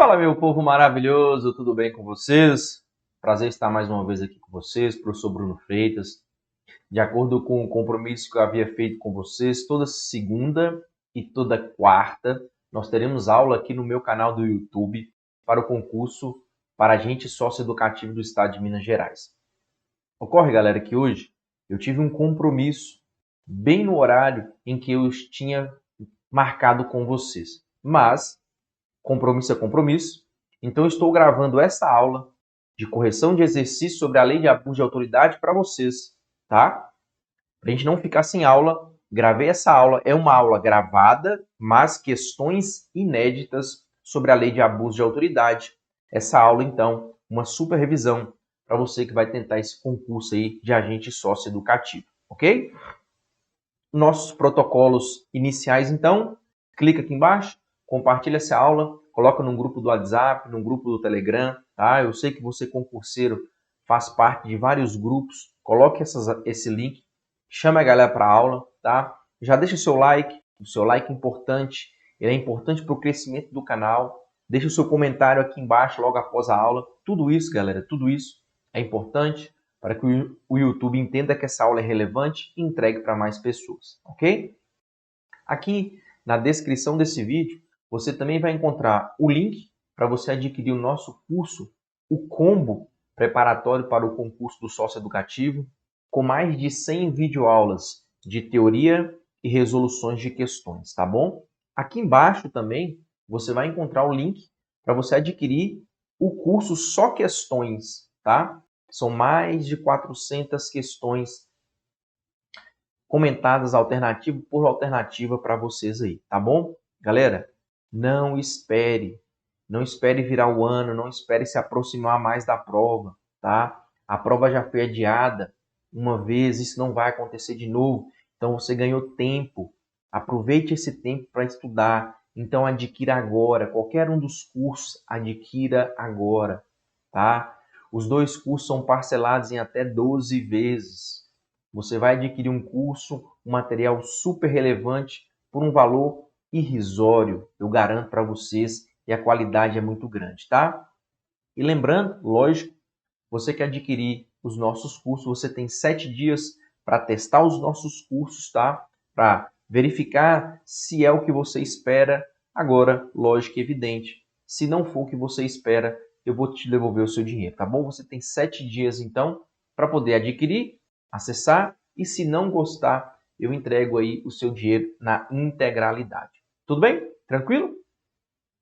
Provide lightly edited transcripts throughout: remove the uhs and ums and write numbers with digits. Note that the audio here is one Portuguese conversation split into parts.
Fala, meu povo maravilhoso, tudo bem com vocês? Prazer estar mais uma vez aqui com vocês, professor Bruno Freitas. De acordo com o compromisso que eu havia feito com vocês, toda segunda e toda quarta nós teremos aula aqui no meu canal do YouTube para o concurso para agente socioeducativo do Estado de Minas Gerais. Ocorre, galera, que hoje eu tive um compromisso bem no horário em que eu tinha marcado com vocês, mas compromisso é compromisso. Então, eu estou gravando essa aula de correção de exercício sobre a lei de abuso de autoridade para vocês, tá? Para a gente não ficar sem aula, gravei essa aula. É uma aula gravada, mas questões inéditas sobre a lei de abuso de autoridade. Essa aula, então, uma super revisão para você que vai tentar esse concurso aí de agente socioeducativo, ok? Nossos protocolos iniciais, então, clica aqui embaixo, compartilha essa aula, coloca num grupo do WhatsApp, num grupo do Telegram, tá? Eu sei que você, concurseiro, faz parte de vários grupos, coloque esse link, chama a galera para a aula, tá? Já deixa o seu like é importante, ele é importante para o crescimento do canal, deixa o seu comentário aqui embaixo logo após a aula, tudo isso, galera, tudo isso é importante para que o YouTube entenda que essa aula é relevante e entregue para mais pessoas, ok? Aqui na descrição desse vídeo, você também vai encontrar o link para você adquirir o nosso curso, o combo preparatório para o concurso do socioeducativo, com mais de 100 videoaulas de teoria e resoluções de questões, tá bom? Aqui embaixo também você vai encontrar o link para você adquirir o curso Só Questões, tá? São mais de 400 questões comentadas alternativa por alternativa para vocês aí, tá bom? Galera, não espere. Não espere virar o ano, não espere se aproximar mais da prova, tá? A prova já foi adiada uma vez, isso não vai acontecer de novo. Então você ganhou tempo. Aproveite esse tempo para estudar. Então adquira agora. Qualquer um dos cursos, adquira agora, tá? Os dois cursos são parcelados em até 12 vezes. Você vai adquirir um curso, um material super relevante por um valor irrisório, eu garanto para vocês, e a qualidade é muito grande, tá? E lembrando, lógico, você que adquirir os nossos cursos, você tem 7 dias para testar os nossos cursos, tá? Para verificar se é o que você espera. Agora, lógico e evidente, se não for o que você espera, eu vou te devolver o seu dinheiro, tá bom? Você tem 7 dias, então, para poder adquirir, acessar, e se não gostar, eu entrego aí o seu dinheiro na integralidade. Tudo bem? Tranquilo?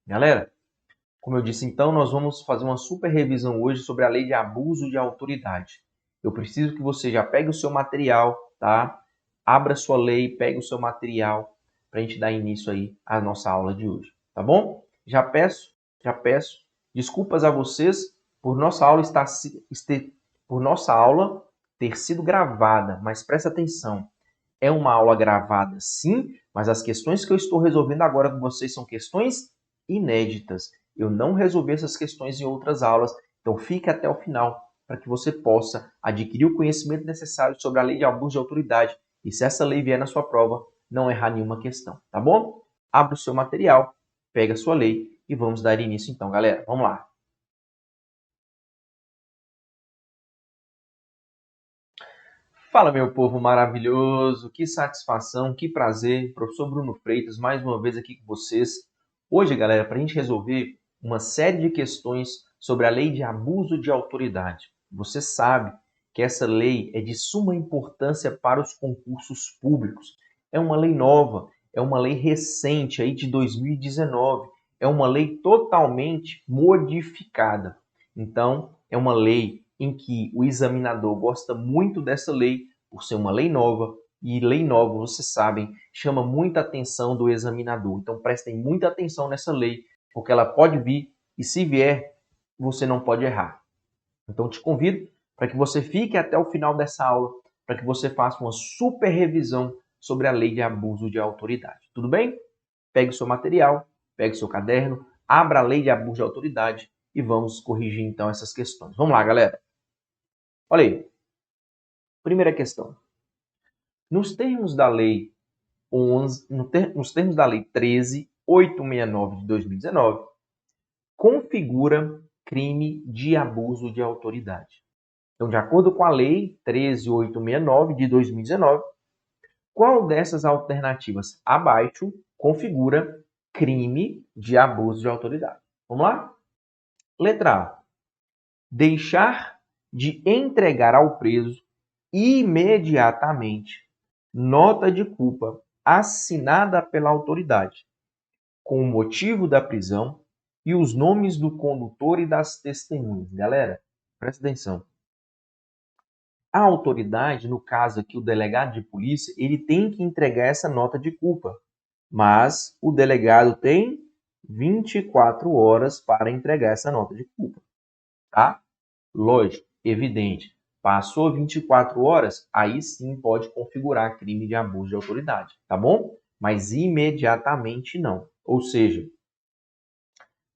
Galera, como eu disse, então, nós vamos fazer uma super revisão hoje sobre a lei de abuso de autoridade. Eu preciso que você já pegue o seu material, tá? Abra sua lei, pegue o seu material para a gente dar início aí à nossa aula de hoje, tá bom? Já peço desculpas a vocês por nossa aula ter sido gravada, mas presta atenção. É uma aula gravada, sim, mas as questões que eu estou resolvendo agora com vocês são questões inéditas. Eu não resolvi essas questões em outras aulas, então fique até o final para que você possa adquirir o conhecimento necessário sobre a lei de abuso de autoridade. E se essa lei vier na sua prova, não errar nenhuma questão, tá bom? Abra o seu material, pega a sua lei e vamos dar início então, galera. Vamos lá. Fala, meu povo maravilhoso, que satisfação, que prazer. Professor Bruno Freitas, mais uma vez aqui com vocês. Hoje, galera, para a gente resolver uma série de questões sobre a lei de abuso de autoridade. Você sabe que essa lei é de suma importância para os concursos públicos. É uma lei nova, é uma lei recente aí de 2019. É uma lei totalmente modificada. Então, é uma lei em que o examinador gosta muito dessa lei, por ser uma lei nova, e lei nova, vocês sabem, chama muita atenção do examinador. Então prestem muita atenção nessa lei, porque ela pode vir, e se vier, você não pode errar. Então te convido para que você fique até o final dessa aula, para que você faça uma super revisão sobre a lei de abuso de autoridade. Tudo bem? Pegue o seu material, pegue o seu caderno, abra a lei de abuso de autoridade e vamos corrigir então essas questões. Vamos lá, galera. Olha aí. Primeira questão. Nos termos da lei 11, nos termos da lei 13.869 de 2019, configura crime de abuso de autoridade. Então, de acordo com a Lei 13.869 de 2019, qual dessas alternativas abaixo configura crime de abuso de autoridade? Vamos lá? Letra A. Deixar de entregar ao preso imediatamente nota de culpa assinada pela autoridade, com o motivo da prisão e os nomes do condutor e das testemunhas. Galera, presta atenção. A autoridade, no caso aqui o delegado de polícia, ele tem que entregar essa nota de culpa. Mas o delegado tem 24 horas para entregar essa nota de culpa. Tá? Lógico, evidente. Passou 24 horas, aí sim pode configurar crime de abuso de autoridade, tá bom? Mas imediatamente não. Ou seja,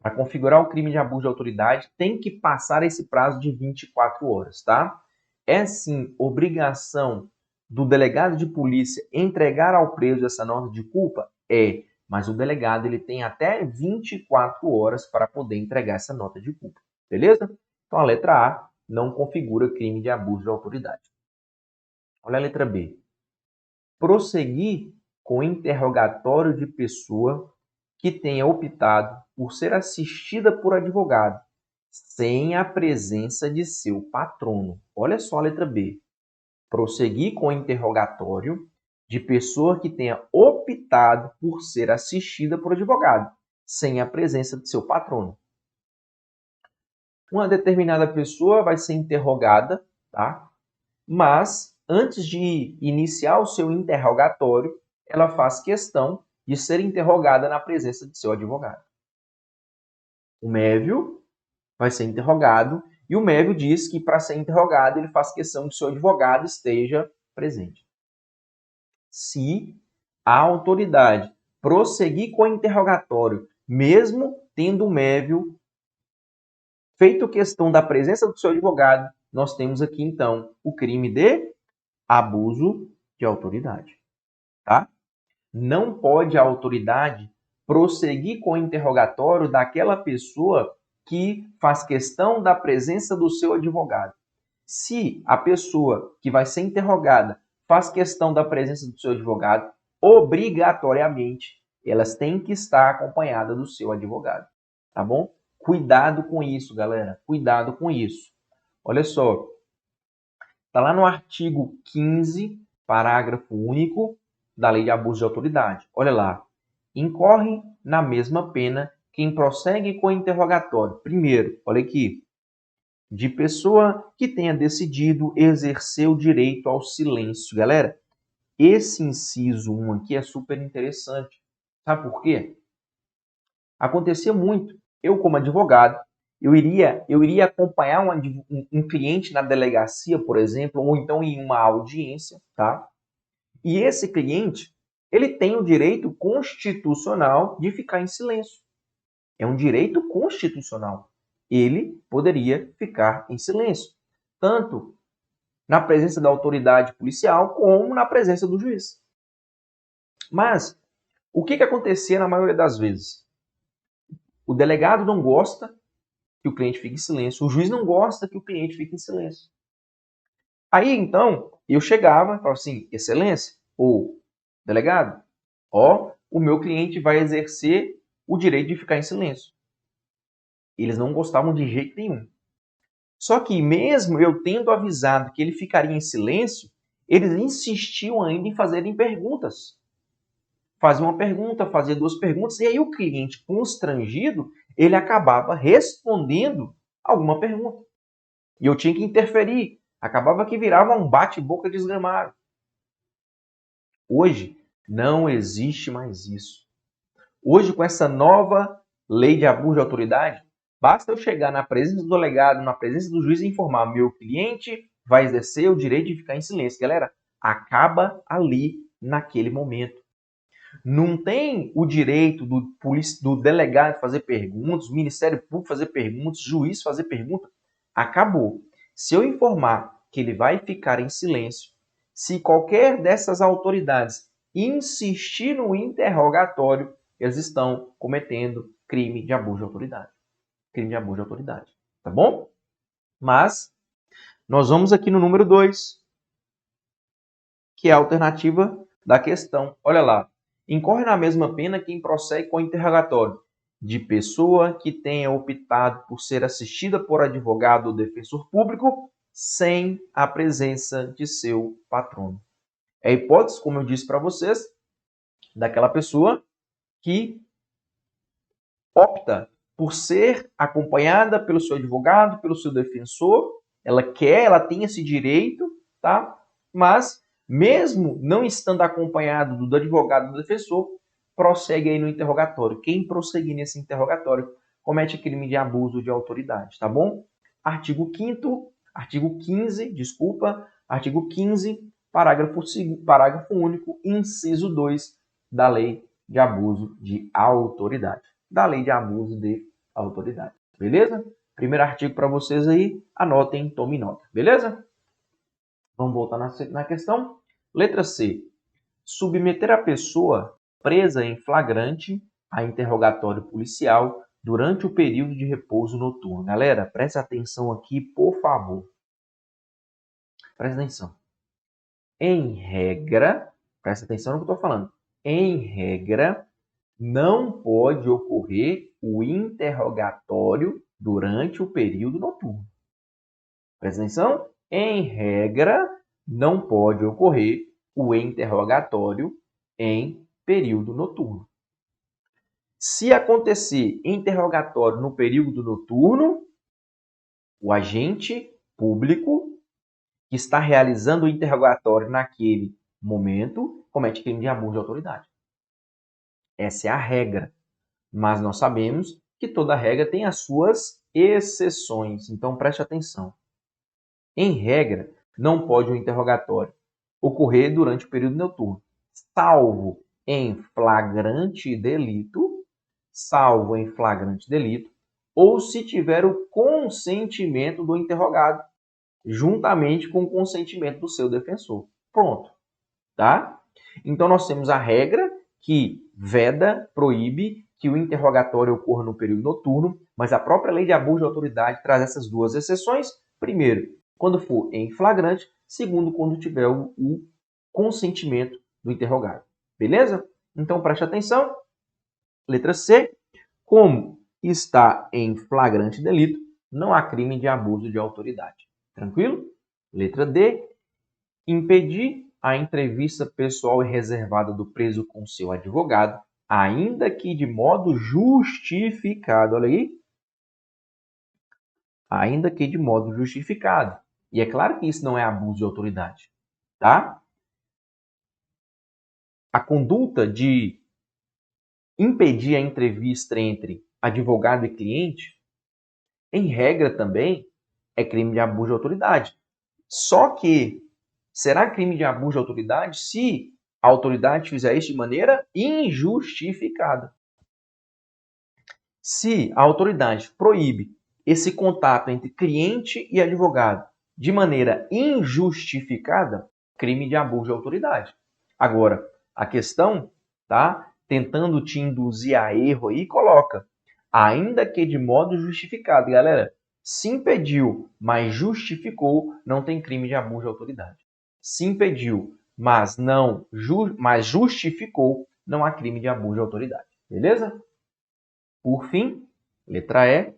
para configurar o crime de abuso de autoridade, tem que passar esse prazo de 24 horas, tá? É sim obrigação do delegado de polícia entregar ao preso essa nota de culpa? É, mas o delegado ele tem até 24 horas para poder entregar essa nota de culpa, beleza? Então a letra A não configura crime de abuso de autoridade. Olha a letra B. Prosseguir com interrogatório de pessoa que tenha optado por ser assistida por advogado, sem a presença de seu patrono. Olha só a letra B. Prosseguir com interrogatório de pessoa que tenha optado por ser assistida por advogado, sem a presença de seu patrono. Uma determinada pessoa vai ser interrogada, tá? Mas antes de iniciar o seu interrogatório, ela faz questão de ser interrogada na presença de seu advogado. O Mévio vai ser interrogado e o Mévio diz que para ser interrogado ele faz questão que seu advogado esteja presente. Se a autoridade prosseguir com o interrogatório, mesmo tendo o Mévio feito questão da presença do seu advogado, nós temos aqui então o crime de abuso de autoridade, tá? Não pode a autoridade prosseguir com o interrogatório daquela pessoa que faz questão da presença do seu advogado. Se a pessoa que vai ser interrogada faz questão da presença do seu advogado, obrigatoriamente elas têm que estar acompanhadas do seu advogado, tá bom? Cuidado com isso, galera. Cuidado com isso. Olha só. Está lá no artigo 15, parágrafo único da Lei de Abuso de Autoridade. Olha lá. Incorre na mesma pena quem prossegue com o interrogatório. Primeiro, olha aqui. De pessoa que tenha decidido exercer o direito ao silêncio. Galera, esse inciso 1 aqui é super interessante. Sabe por quê? Acontecia muito. Eu, como advogado, eu iria acompanhar um cliente na delegacia, por exemplo, ou então em uma audiência, tá? E esse cliente, ele tem o direito constitucional de ficar em silêncio. É um direito constitucional. Ele poderia ficar em silêncio, tanto na presença da autoridade policial como na presença do juiz. Mas o que acontecia na maioria das vezes? O delegado não gosta que o cliente fique em silêncio, o juiz não gosta que o cliente fique em silêncio. Aí, então, eu chegava e falava assim, excelência, ou delegado, o meu cliente vai exercer o direito de ficar em silêncio. Eles não gostavam de jeito nenhum. Só que mesmo eu tendo avisado que ele ficaria em silêncio, eles insistiam ainda em fazerem perguntas. Fazia uma pergunta, fazia duas perguntas, e aí o cliente, constrangido, ele acabava respondendo alguma pergunta. E eu tinha que interferir. Acabava que virava um bate-boca desgramado. Hoje, não existe mais isso. Hoje, com essa nova lei de abuso de autoridade, basta eu chegar na presença do delegado, na presença do juiz e informar: meu cliente vai exercer o direito de ficar em silêncio. Galera, acaba ali, naquele momento. Não tem o direito do delegado fazer perguntas, o Ministério Público fazer perguntas, o juiz fazer perguntas. Acabou. Se eu informar que ele vai ficar em silêncio, se qualquer dessas autoridades insistir no interrogatório, eles estão cometendo crime de abuso de autoridade. crime de abuso de autoridade. Tá bom? Mas nós vamos aqui no número 2, que é a alternativa da questão. Olha lá. Incorre na mesma pena quem prossegue com o interrogatório de pessoa que tenha optado por ser assistida por advogado ou defensor público sem a presença de seu patrono. É a hipótese, como eu disse para vocês, daquela pessoa que opta por ser acompanhada pelo seu advogado, pelo seu defensor. Ela tem esse direito, tá? Mas mesmo não estando acompanhado do advogado do defensor, prossegue aí no interrogatório. Quem prosseguir nesse interrogatório comete crime de abuso de autoridade, tá bom? Artigo 15, parágrafo único, inciso 2 da Lei de Abuso de Autoridade. Da Lei de Abuso de Autoridade. Beleza? Primeiro artigo para vocês aí, anotem, tomem nota. Beleza? Vamos voltar na questão. Letra C. Submeter a pessoa presa em flagrante a interrogatório policial durante o período de repouso noturno. Galera, preste atenção aqui, por favor. Presta atenção. Em regra, presta atenção no que eu estou falando. Em regra, não pode ocorrer o interrogatório durante o período noturno. Presta atenção. Em regra, não pode ocorrer o interrogatório em período noturno. Se acontecer interrogatório no período noturno, o agente público que está realizando o interrogatório naquele momento comete crime de abuso de autoridade. Essa é a regra. Mas nós sabemos que toda regra tem as suas exceções. Então preste atenção. Em regra, não pode o interrogatório ocorrer durante o período noturno, salvo em flagrante delito, ou se tiver o consentimento do interrogado, juntamente com o consentimento do seu defensor. Pronto. Tá? Então nós temos a regra que veda, proíbe que o interrogatório ocorra no período noturno, mas a própria Lei de Abuso de Autoridade traz essas duas exceções. Primeiro, quando for em flagrante. Segundo, quando tiver o consentimento do interrogado. Beleza? Então, preste atenção. Letra C. Como está em flagrante delito, não há crime de abuso de autoridade. Tranquilo? Letra D. Impedir a entrevista pessoal e reservada do preso com seu advogado, ainda que de modo justificado. Olha aí. Ainda que de modo justificado. E é claro que isso não é abuso de autoridade. Tá? A conduta de impedir a entrevista entre advogado e cliente, em regra também, é crime de abuso de autoridade. Só que será crime de abuso de autoridade se a autoridade fizer isso de maneira injustificada. Se a autoridade proíbe esse contato entre cliente e advogado de maneira injustificada, crime de abuso de autoridade. Agora, a questão, tá? Tentando te induzir a erro aí, coloca, ainda que de modo justificado. Galera, se impediu, mas justificou, não tem crime de abuso de autoridade. Se impediu, mas justificou, não há crime de abuso de autoridade. Beleza? Por fim, letra E,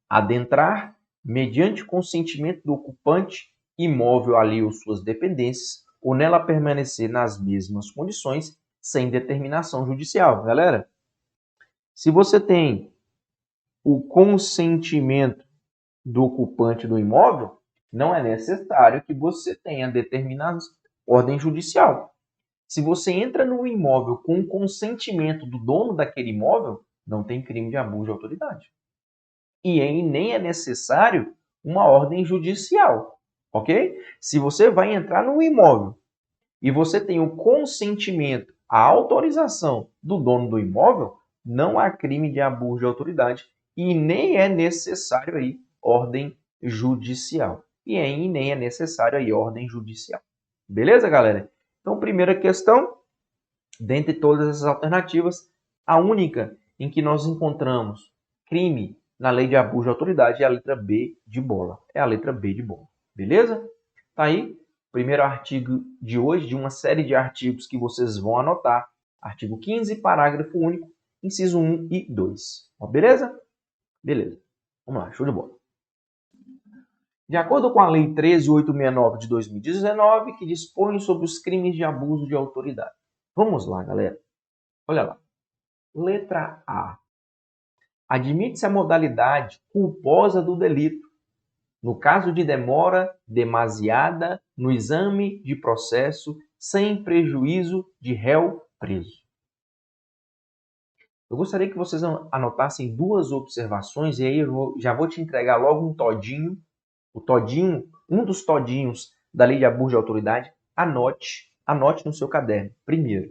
adentrar, mediante consentimento do ocupante, imóvel alheio às suas dependências, ou nela permanecer nas mesmas condições, sem determinação judicial. Galera, se você tem o consentimento do ocupante do imóvel, não é necessário que você tenha determinada ordem judicial. Se você entra no imóvel com o consentimento do dono daquele imóvel, não tem crime de abuso de autoridade. E nem é necessário uma ordem judicial, ok? Se você vai entrar no imóvel e você tem o consentimento, a autorização do dono do imóvel, não há crime de abuso de autoridade e nem é necessário aí ordem judicial. E nem é necessário aí ordem judicial. Beleza, galera? Então, primeira questão, dentre todas essas alternativas, a única em que nós encontramos crime na lei de abuso de autoridade é a letra B de bola. É a letra B de bola. Beleza? Tá aí. Primeiro artigo de hoje, de uma série de artigos que vocês vão anotar. Artigo 15, parágrafo único, inciso 1 e 2. Beleza? Beleza. Vamos lá, show de bola. De acordo com a Lei 13.869 de 2019, que dispõe sobre os crimes de abuso de autoridade. Vamos lá, galera. Olha lá. Letra A. Admite-se a modalidade culposa do delito, no caso de demora demasiada no exame de processo sem prejuízo de réu preso. Eu gostaria que vocês anotassem duas observações e aí eu já vou te entregar logo um todinho. O todinho, um dos todinhos da lei de abuso de autoridade, anote no seu caderno. Primeiro,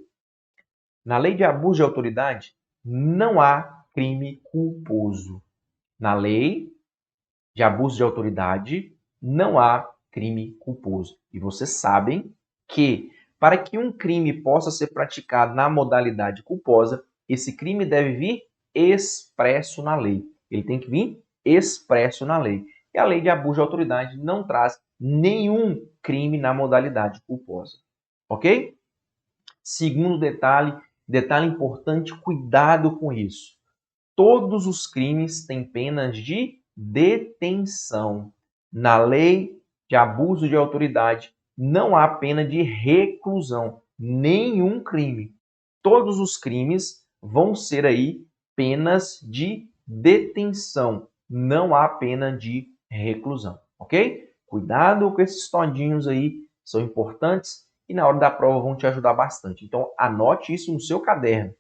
na lei de abuso de autoridade não há crime culposo. Na lei de abuso de autoridade não há crime culposo. E vocês sabem que para que um crime possa ser praticado na modalidade culposa, esse crime deve vir expresso na lei. Ele tem que vir expresso na lei. E a lei de abuso de autoridade não traz nenhum crime na modalidade culposa. Ok? Segundo detalhe importante, cuidado com isso. Todos os crimes têm penas de detenção. Na lei de abuso de autoridade não há pena de reclusão. Nenhum crime. Todos os crimes vão ser aí penas de detenção. Não há pena de reclusão, ok? Cuidado com esses todinhos aí, são importantes e na hora da prova vão te ajudar bastante. Então, anote isso no seu caderno.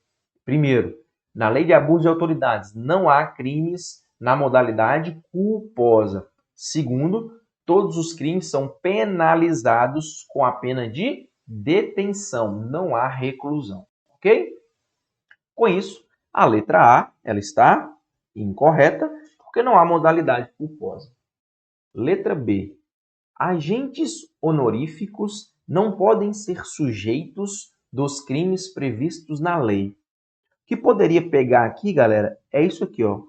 Primeiro, na lei de abuso de autoridades não há crimes na modalidade culposa. Segundo, todos os crimes são penalizados com a pena de detenção. Não há reclusão, ok? Com isso, a letra A ela está incorreta porque não há modalidade culposa. Letra B. Agentes honoríficos não podem ser sujeitos dos crimes previstos na lei. O que poderia pegar aqui, galera, é isso aqui, ó.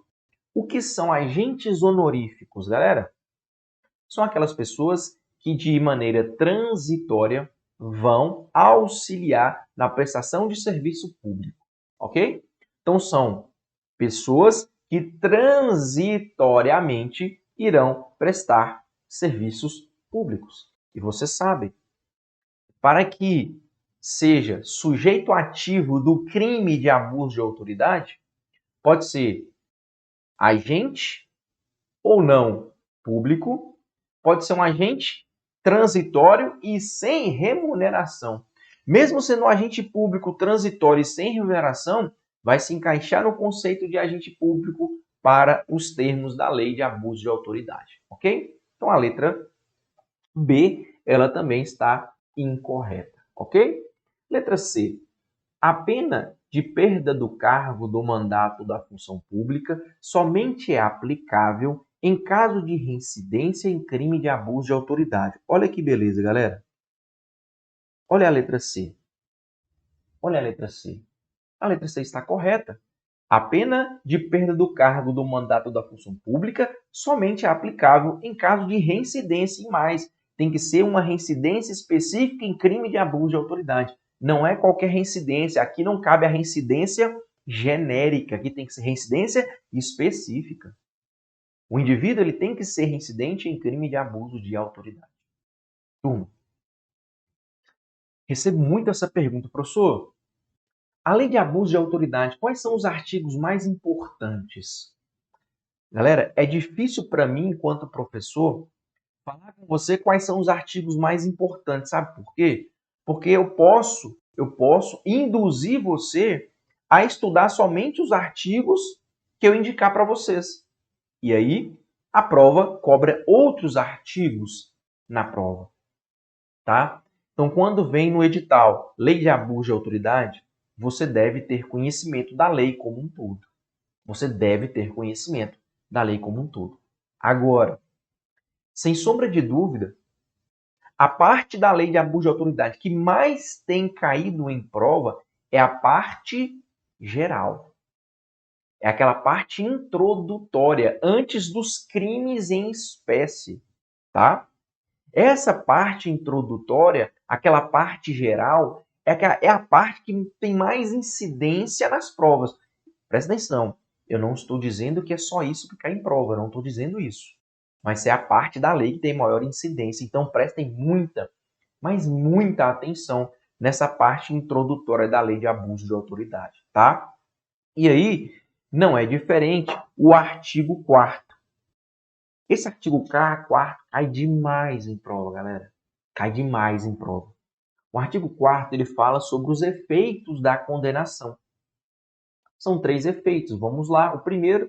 O que são agentes honoríficos, galera? São aquelas pessoas que de maneira transitória vão auxiliar na prestação de serviço público, ok? Então são pessoas que transitoriamente irão prestar serviços públicos. E você sabe, para que seja sujeito ativo do crime de abuso de autoridade, pode ser agente ou não público, pode ser um agente transitório e sem remuneração. Mesmo sendo um agente público transitório e sem remuneração, vai se encaixar no conceito de agente público para os termos da lei de abuso de autoridade, ok? Então a letra B, ela também está incorreta, ok? Letra C. A pena de perda do cargo, do mandato da função pública somente é aplicável em caso de reincidência em crime de abuso de autoridade. Olha que beleza, galera. Olha a letra C. Olha a letra C. A letra C está correta. A pena de perda do cargo, do mandato da função pública somente é aplicável em caso de reincidência e mais. Tem que ser uma reincidência específica em crime de abuso de autoridade. Não é qualquer reincidência. Aqui não cabe a reincidência genérica. Aqui tem que ser reincidência específica. O indivíduo ele tem que ser reincidente em crime de abuso de autoridade. Turma, recebo muito essa pergunta, professor. A lei de abuso de autoridade, quais são os artigos mais importantes? Galera, é difícil para mim, enquanto professor, falar com você quais são os artigos mais importantes. Sabe por quê? Porque eu posso induzir você a estudar somente os artigos que eu indicar para vocês. E aí, a prova cobra outros artigos na prova, tá? Então, quando vem no edital Lei de Abuso de Autoridade, você deve ter conhecimento da lei como um todo. Você deve ter conhecimento da lei como um todo. Agora, sem sombra de dúvida, a parte da lei de abuso de autoridade que mais tem caído em prova é a parte geral. É aquela parte introdutória, antes dos crimes em espécie, tá? Essa parte introdutória, aquela parte geral, é a parte que tem mais incidência nas provas. Presta atenção, eu não estou dizendo que é só isso que cai em prova, eu não estou dizendo isso. Mas é a parte da lei que tem maior incidência. Então prestem muita, mas muita atenção nessa parte introdutória da lei de abuso de autoridade, tá? E aí, não é diferente o artigo 4º. Esse artigo 4º cai demais em prova, galera. Cai demais em prova. O artigo 4º ele fala sobre os efeitos da condenação. São 3 efeitos. Vamos lá. O primeiro,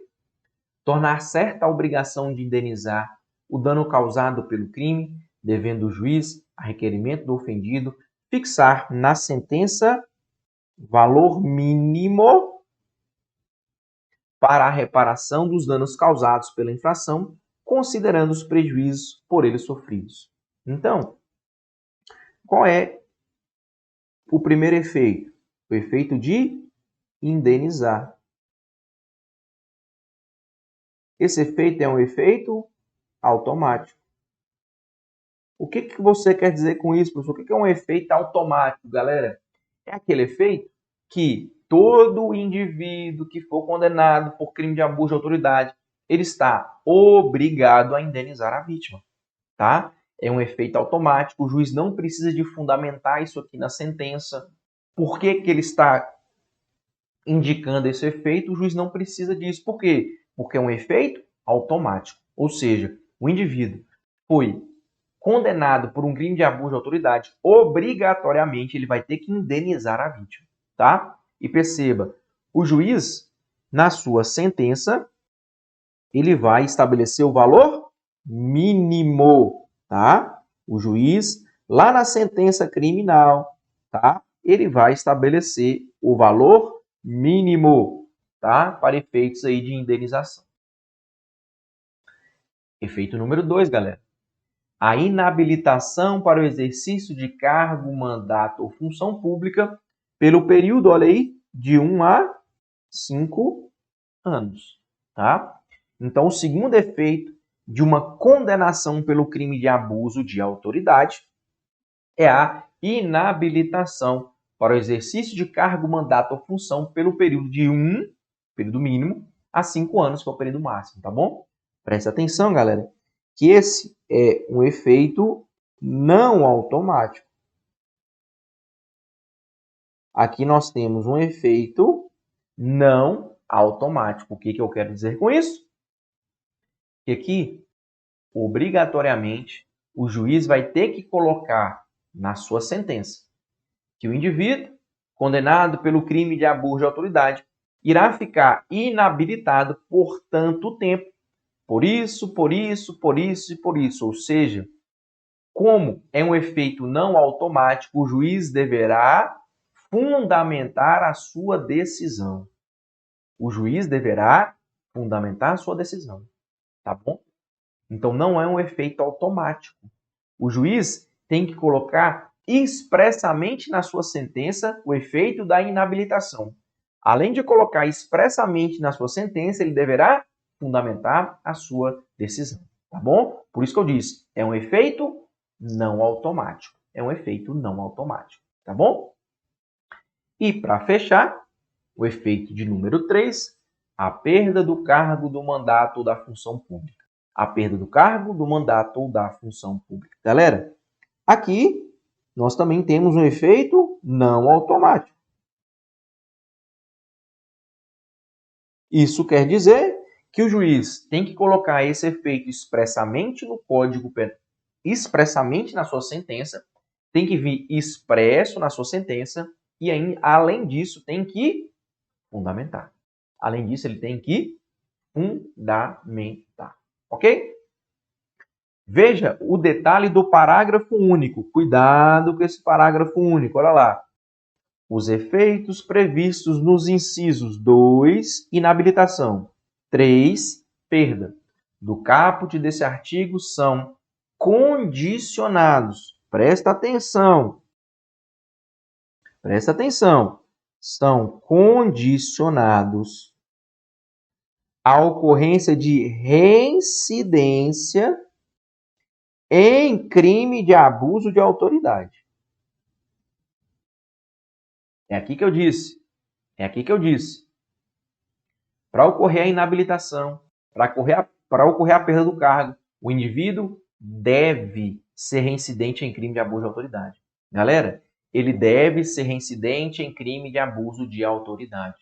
tornar certa a obrigação de indenizar o dano causado pelo crime, devendo o juiz, a requerimento do ofendido, fixar na sentença valor mínimo para a reparação dos danos causados pela infração, considerando os prejuízos por ele sofridos. Então, qual é o primeiro efeito? O efeito de indenizar. Esse efeito é um efeito automático. O que você quer dizer com isso, professor? O que é um efeito automático, galera? É aquele efeito que todo indivíduo que for condenado por crime de abuso de autoridade, ele está obrigado a indenizar a vítima, tá? É um efeito automático, o juiz não precisa de fundamentar isso aqui na sentença. Por que ele está indicando esse efeito? O juiz não precisa disso. Por quê? Porque é um efeito automático. Ou seja, o indivíduo foi condenado por um crime de abuso de autoridade, obrigatoriamente ele vai ter que indenizar a vítima, tá? E perceba, o juiz, na sua sentença, ele vai estabelecer o valor mínimo, tá? O juiz, lá na sentença criminal, tá? Ele vai estabelecer o valor mínimo, tá? Para efeitos aí de indenização. Efeito número 2, galera. A inabilitação para o exercício de cargo, mandato ou função pública pelo período, olha aí, de 1 a 5 anos, tá? Então, o segundo efeito de uma condenação pelo crime de abuso de autoridade é a inabilitação para o exercício de cargo, mandato ou função pelo período de período mínimo, a 5 anos, que é o período máximo, tá bom? Presta atenção, galera, que esse é um efeito não automático. Aqui nós temos um efeito não automático. O que eu quero dizer com isso? Que aqui, obrigatoriamente, o juiz vai ter que colocar na sua sentença que o indivíduo condenado pelo crime de abuso de autoridade irá ficar inabilitado por tanto tempo, por isso, por isso, por isso e por isso. Ou seja, como é um efeito não automático, o juiz deverá fundamentar a sua decisão. O juiz deverá fundamentar a sua decisão, tá bom? Então não é um efeito automático. O juiz tem que colocar expressamente na sua sentença o efeito da inabilitação. Além de colocar expressamente na sua sentença, ele deverá fundamentar a sua decisão, tá bom? Por isso que eu disse, é um efeito não automático. É um efeito não automático, tá bom? E para fechar, o efeito de número 3, a perda do cargo, do mandato ou da função pública. A perda do cargo, do mandato ou da função pública. Galera, aqui nós também temos um efeito não automático. Isso quer dizer que o juiz tem que colocar esse efeito expressamente no Código Penal, expressamente na sua sentença, tem que vir expresso na sua sentença e, além disso, tem que fundamentar. Além disso, ele tem que fundamentar. Ok? Veja o detalhe do parágrafo único. Cuidado com esse parágrafo único. Olha lá. Os efeitos previstos nos incisos 2, inabilitação. 3, perda. Do caput desse artigo são condicionados. Presta atenção. Presta atenção. São condicionados a ocorrência de reincidência em crime de abuso de autoridade. É aqui que eu disse. É aqui que eu disse. Para ocorrer a inabilitação, para ocorrer a perda do cargo, o indivíduo deve ser reincidente em crime de abuso de autoridade. Galera, ele deve ser reincidente em crime de abuso de autoridade.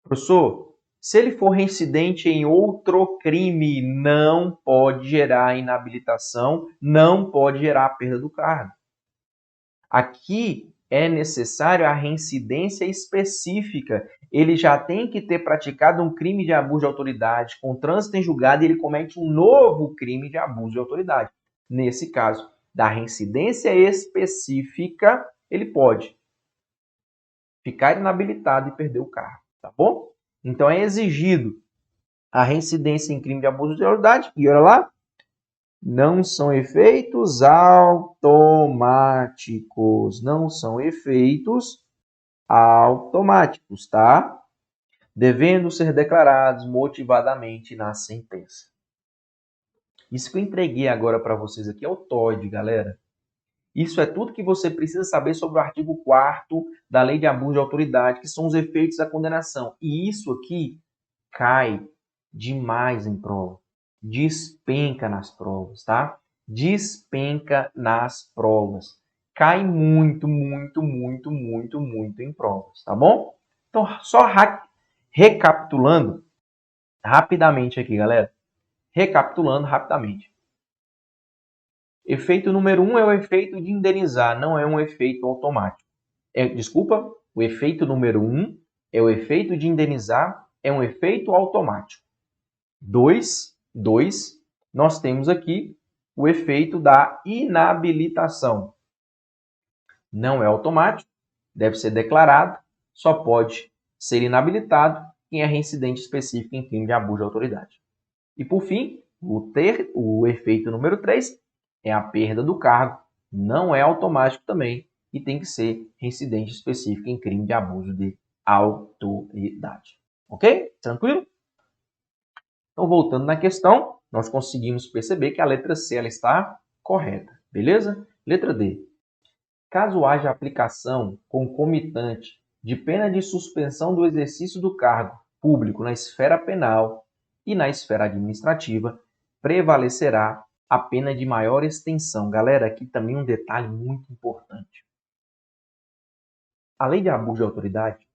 Professor, se ele for reincidente em outro crime, não pode gerar inabilitação, não pode gerar a perda do cargo. Aqui é necessário a reincidência específica. Ele já tem que ter praticado um crime de abuso de autoridade com trânsito em julgado e ele comete um novo crime de abuso de autoridade. Nesse caso, da reincidência específica, ele pode ficar inabilitado e perder o cargo, tá bom? Então é exigido a reincidência em crime de abuso de autoridade e olha lá, não são efeitos automáticos. Não são efeitos automáticos, tá? Devendo ser declarados motivadamente na sentença. Isso que eu entreguei agora para vocês aqui é o TOD, galera. Isso é tudo que você precisa saber sobre o artigo 4º da Lei de Abuso de Autoridade, que são os efeitos da condenação. E isso aqui cai demais em prova. Despenca nas provas, tá? Despenca nas provas. Cai muito, muito, muito, muito, muito em provas, tá bom? Então, só recapitulando rapidamente aqui, galera. Recapitulando rapidamente. Efeito número 1 é o efeito de indenizar, não é um efeito automático. Desculpa, o efeito número 1 é o efeito de indenizar, é um efeito automático. 2, nós temos aqui o efeito da inabilitação. Não é automático, deve ser declarado, só pode ser inabilitado quem é reincidente específico em crime de abuso de autoridade. E por fim, o efeito número 3 é a perda do cargo, não é automático também e tem que ser reincidente específico em crime de abuso de autoridade. Ok? Tranquilo? Então, voltando na questão, nós conseguimos perceber que a letra C ela está correta, beleza? Letra D. Caso haja aplicação concomitante de pena de suspensão do exercício do cargo público na esfera penal e na esfera administrativa, prevalecerá a pena de maior extensão. Galera, aqui também um detalhe muito importante. A Lei de Abuso de Autoridade,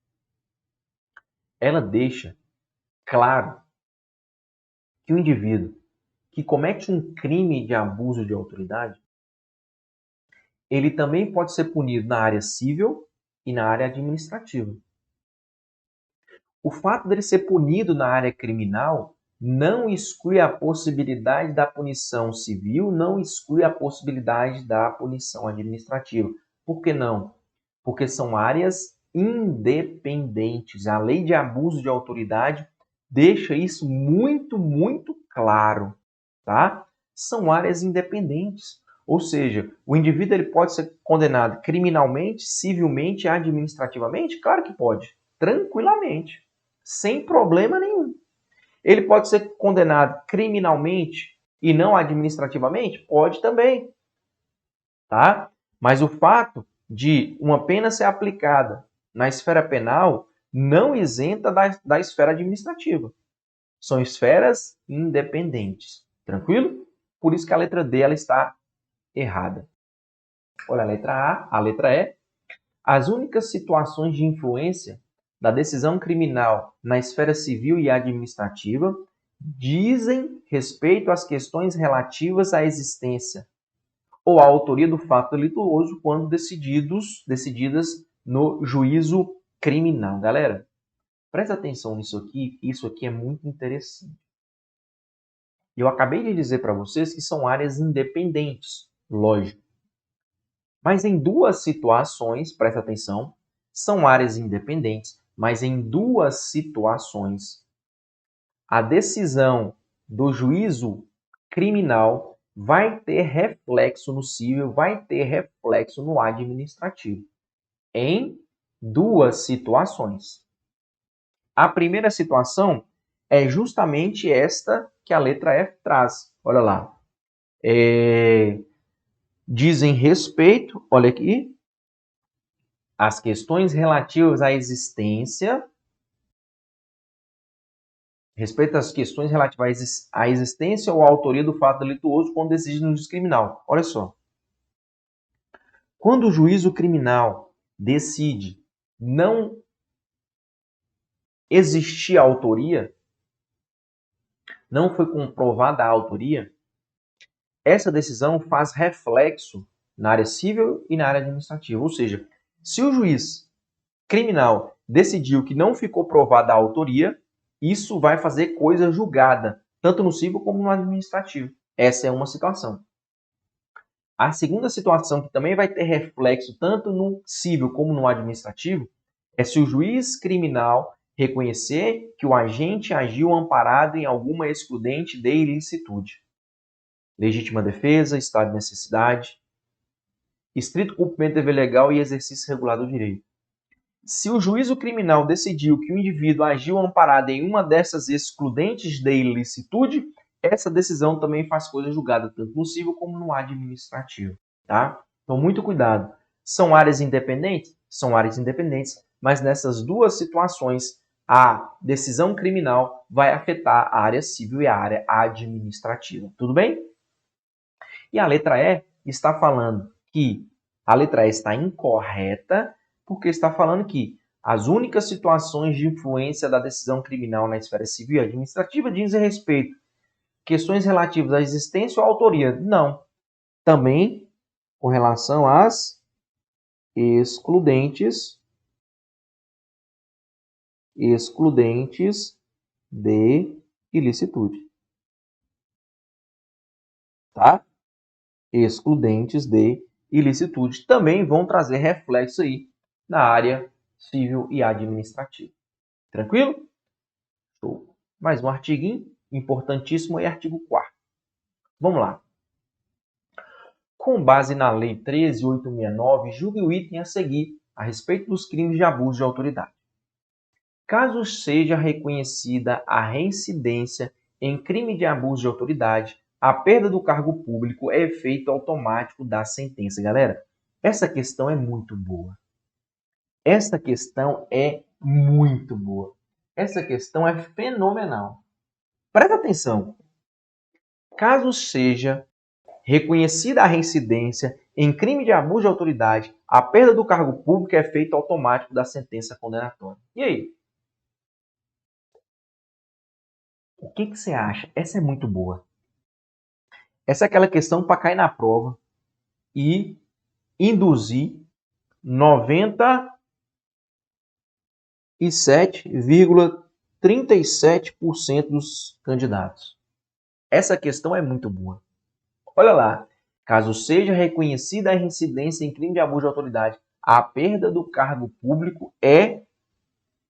ela deixa claro que o indivíduo que comete um crime de abuso de autoridade, ele também pode ser punido na área civil e na área administrativa. O fato dele ser punido na área criminal não exclui a possibilidade da punição civil, não exclui a possibilidade da punição administrativa. Por que não? Porque são áreas independentes. A Lei de Abuso de Autoridade deixa isso muito, muito claro, tá? São áreas independentes. Ou seja, o indivíduo ele pode ser condenado criminalmente, civilmente, administrativamente? Claro que pode, tranquilamente, sem problema nenhum. Ele pode ser condenado criminalmente e não administrativamente? Pode também, tá? Mas o fato de uma pena ser aplicada na esfera penal não isenta da esfera administrativa. São esferas independentes. Tranquilo? Por isso que a letra D ela está errada. Olha a letra A, a letra E. As únicas situações de influência da decisão criminal na esfera civil e administrativa dizem respeito às questões relativas à existência ou à autoria do fato delituoso quando decididas no juízo criminal. Galera, presta atenção nisso aqui, isso aqui é muito interessante. Eu acabei de dizer para vocês que são áreas independentes, lógico. Mas em duas situações, presta atenção, são áreas independentes, mas em duas situações, a decisão do juízo criminal vai ter reflexo no civil, vai ter reflexo no administrativo. Em duas situações. A primeira situação é justamente esta que a letra F traz. Olha lá. Dizem respeito, olha aqui, às questões relativas à existência, respeito às questões relativas à existência ou à autoria do fato delituoso quando decide no juízo criminal. Olha só. Quando o juízo criminal decide não existir a autoria, não foi comprovada a autoria, essa decisão faz reflexo na área civil e na área administrativa. Ou seja, se o juiz criminal decidiu que não ficou provada a autoria, isso vai fazer coisa julgada, tanto no civil como no administrativo. Essa é uma situação. A segunda situação, que também vai ter reflexo tanto no civil como no administrativo, é se o juiz criminal reconhecer que o agente agiu amparado em alguma excludente de ilicitude. Legítima defesa, estado de necessidade, estrito cumprimento do dever legal e exercício regular do direito. Se o juízo criminal decidiu que o indivíduo agiu amparado em uma dessas excludentes de ilicitude, essa decisão também faz coisa julgada tanto no civil como no administrativo, tá? Então, muito cuidado. São áreas independentes? São áreas independentes, mas nessas duas situações, a decisão criminal vai afetar a área civil e a área administrativa. Tudo bem? E a letra E está falando que a letra E está incorreta, porque está falando que as únicas situações de influência da decisão criminal na esfera civil e administrativa dizem respeito a questões relativas à existência ou à autoria. Não. Também com relação às excludentes de ilicitude. Tá? Excludentes de ilicitude também vão trazer reflexo aí na área civil e administrativa. Tranquilo? Show. Mais um artiguinho importantíssimo é artigo 4º. Vamos lá. Com base na Lei 13.869, julgue o item a seguir a respeito dos crimes de abuso de autoridade. Caso seja reconhecida a reincidência em crime de abuso de autoridade, a perda do cargo público é efeito automático da sentença. Galera, essa questão é muito boa. Essa questão é muito boa. Essa questão é fenomenal. Presta atenção. Caso seja reconhecida a reincidência em crime de abuso de autoridade, a perda do cargo público é efeito automático da sentença condenatória. E aí? O que você acha? Essa é muito boa. Essa é aquela questão para cair na prova e induzir 97,37% dos candidatos. Essa questão é muito boa. Olha lá. Caso seja reconhecida a reincidência em crime de abuso de autoridade, a perda do cargo público é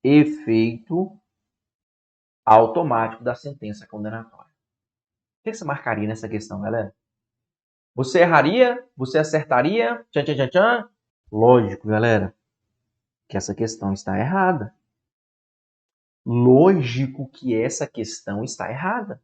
efeito automático da sentença condenatória. O que você marcaria nessa questão, galera? Você erraria? Você acertaria? Tchan, tchan, tchan, tchan? Lógico, galera, que essa questão está errada. Lógico que essa questão está errada.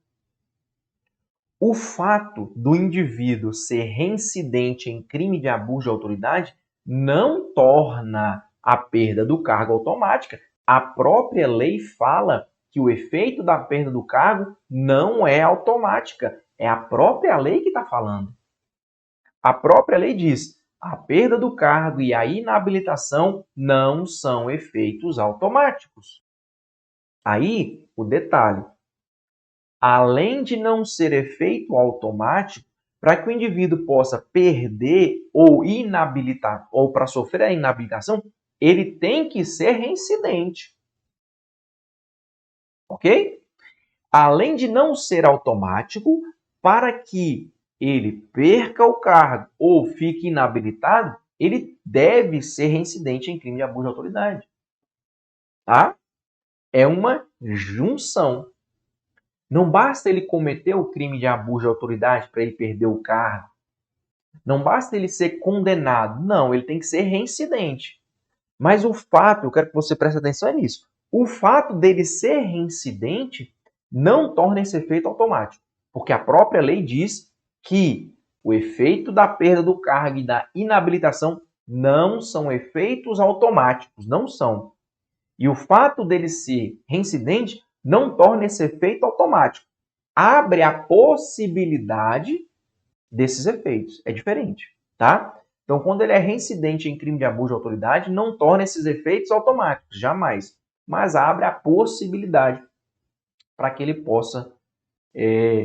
O fato do indivíduo ser reincidente em crime de abuso de autoridade não torna a perda do cargo automática. A própria lei fala que o efeito da perda do cargo não é automática. É a própria lei que está falando. A própria lei diz: a perda do cargo e a inabilitação não são efeitos automáticos. Aí, o detalhe. Além de não ser efeito automático, para que o indivíduo possa perder ou inabilitar, ou para sofrer a inabilitação, ele tem que ser reincidente. Ok? Além de não ser automático, para que ele perca o cargo ou fique inabilitado, ele deve ser reincidente em crime de abuso de autoridade. Tá? É uma junção. Não basta ele cometer o crime de abuso de autoridade para ele perder o cargo. Não basta ele ser condenado. Não, ele tem que ser reincidente. Mas o fato, eu quero que você preste atenção nisso. O fato dele ser reincidente não torna esse efeito automático, porque a própria lei diz que o efeito da perda do cargo e da inabilitação não são efeitos automáticos, não são. E o fato dele ser reincidente não torna esse efeito automático. Abre a possibilidade desses efeitos. É diferente, tá? Então, quando ele é reincidente em crime de abuso de autoridade, não torna esses efeitos automáticos, jamais. Mas abre a possibilidade para que ele possa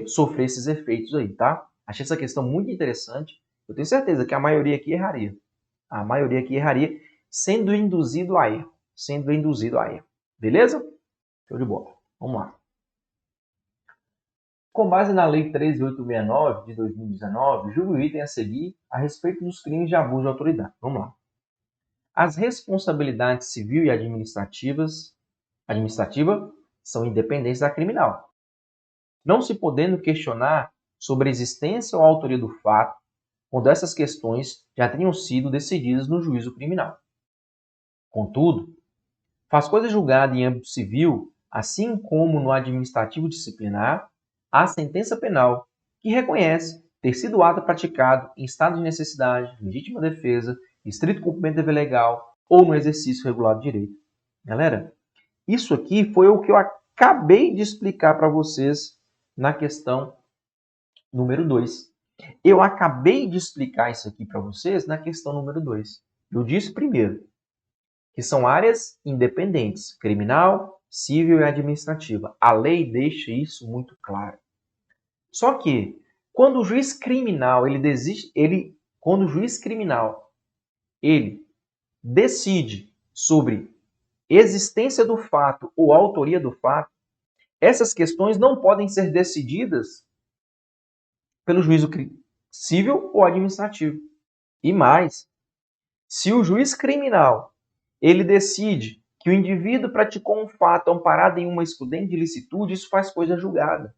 sofrer esses efeitos aí, tá? Achei essa questão muito interessante. Eu tenho certeza que a maioria aqui erraria. A maioria aqui erraria sendo induzido a erro. Sendo induzido a erro. Beleza? Show de bola. Vamos lá. Com base na Lei 13.869 de 2019, julgo o item a seguir a respeito dos crimes de abuso de autoridade. Vamos lá. As responsabilidades civil e administrativa são independentes da criminal, não se podendo questionar sobre a existência ou a autoria do fato quando essas questões já tenham sido decididas no juízo criminal. Contudo, faz coisa julgada em âmbito civil, assim como no administrativo disciplinar, a sentença penal, que reconhece ter sido o ato praticado em estado de necessidade, legítima defesa, estrito cumprimento do dever legal ou no exercício regular do direito. Galera, isso aqui foi o que eu acabei de explicar para vocês na questão número 2. Eu acabei de explicar isso aqui para vocês na questão número 2. Eu disse primeiro que são áreas independentes, criminal, civil e administrativa. A lei deixa isso muito claro. Só que quando o juiz criminal ele decide sobre existência do fato ou autoria do fato, essas questões não podem ser decididas pelo juízo civil ou administrativo. E mais, se o juiz criminal ele decide que o indivíduo praticou um fato amparado em uma excludente de licitude, isso faz coisa julgada.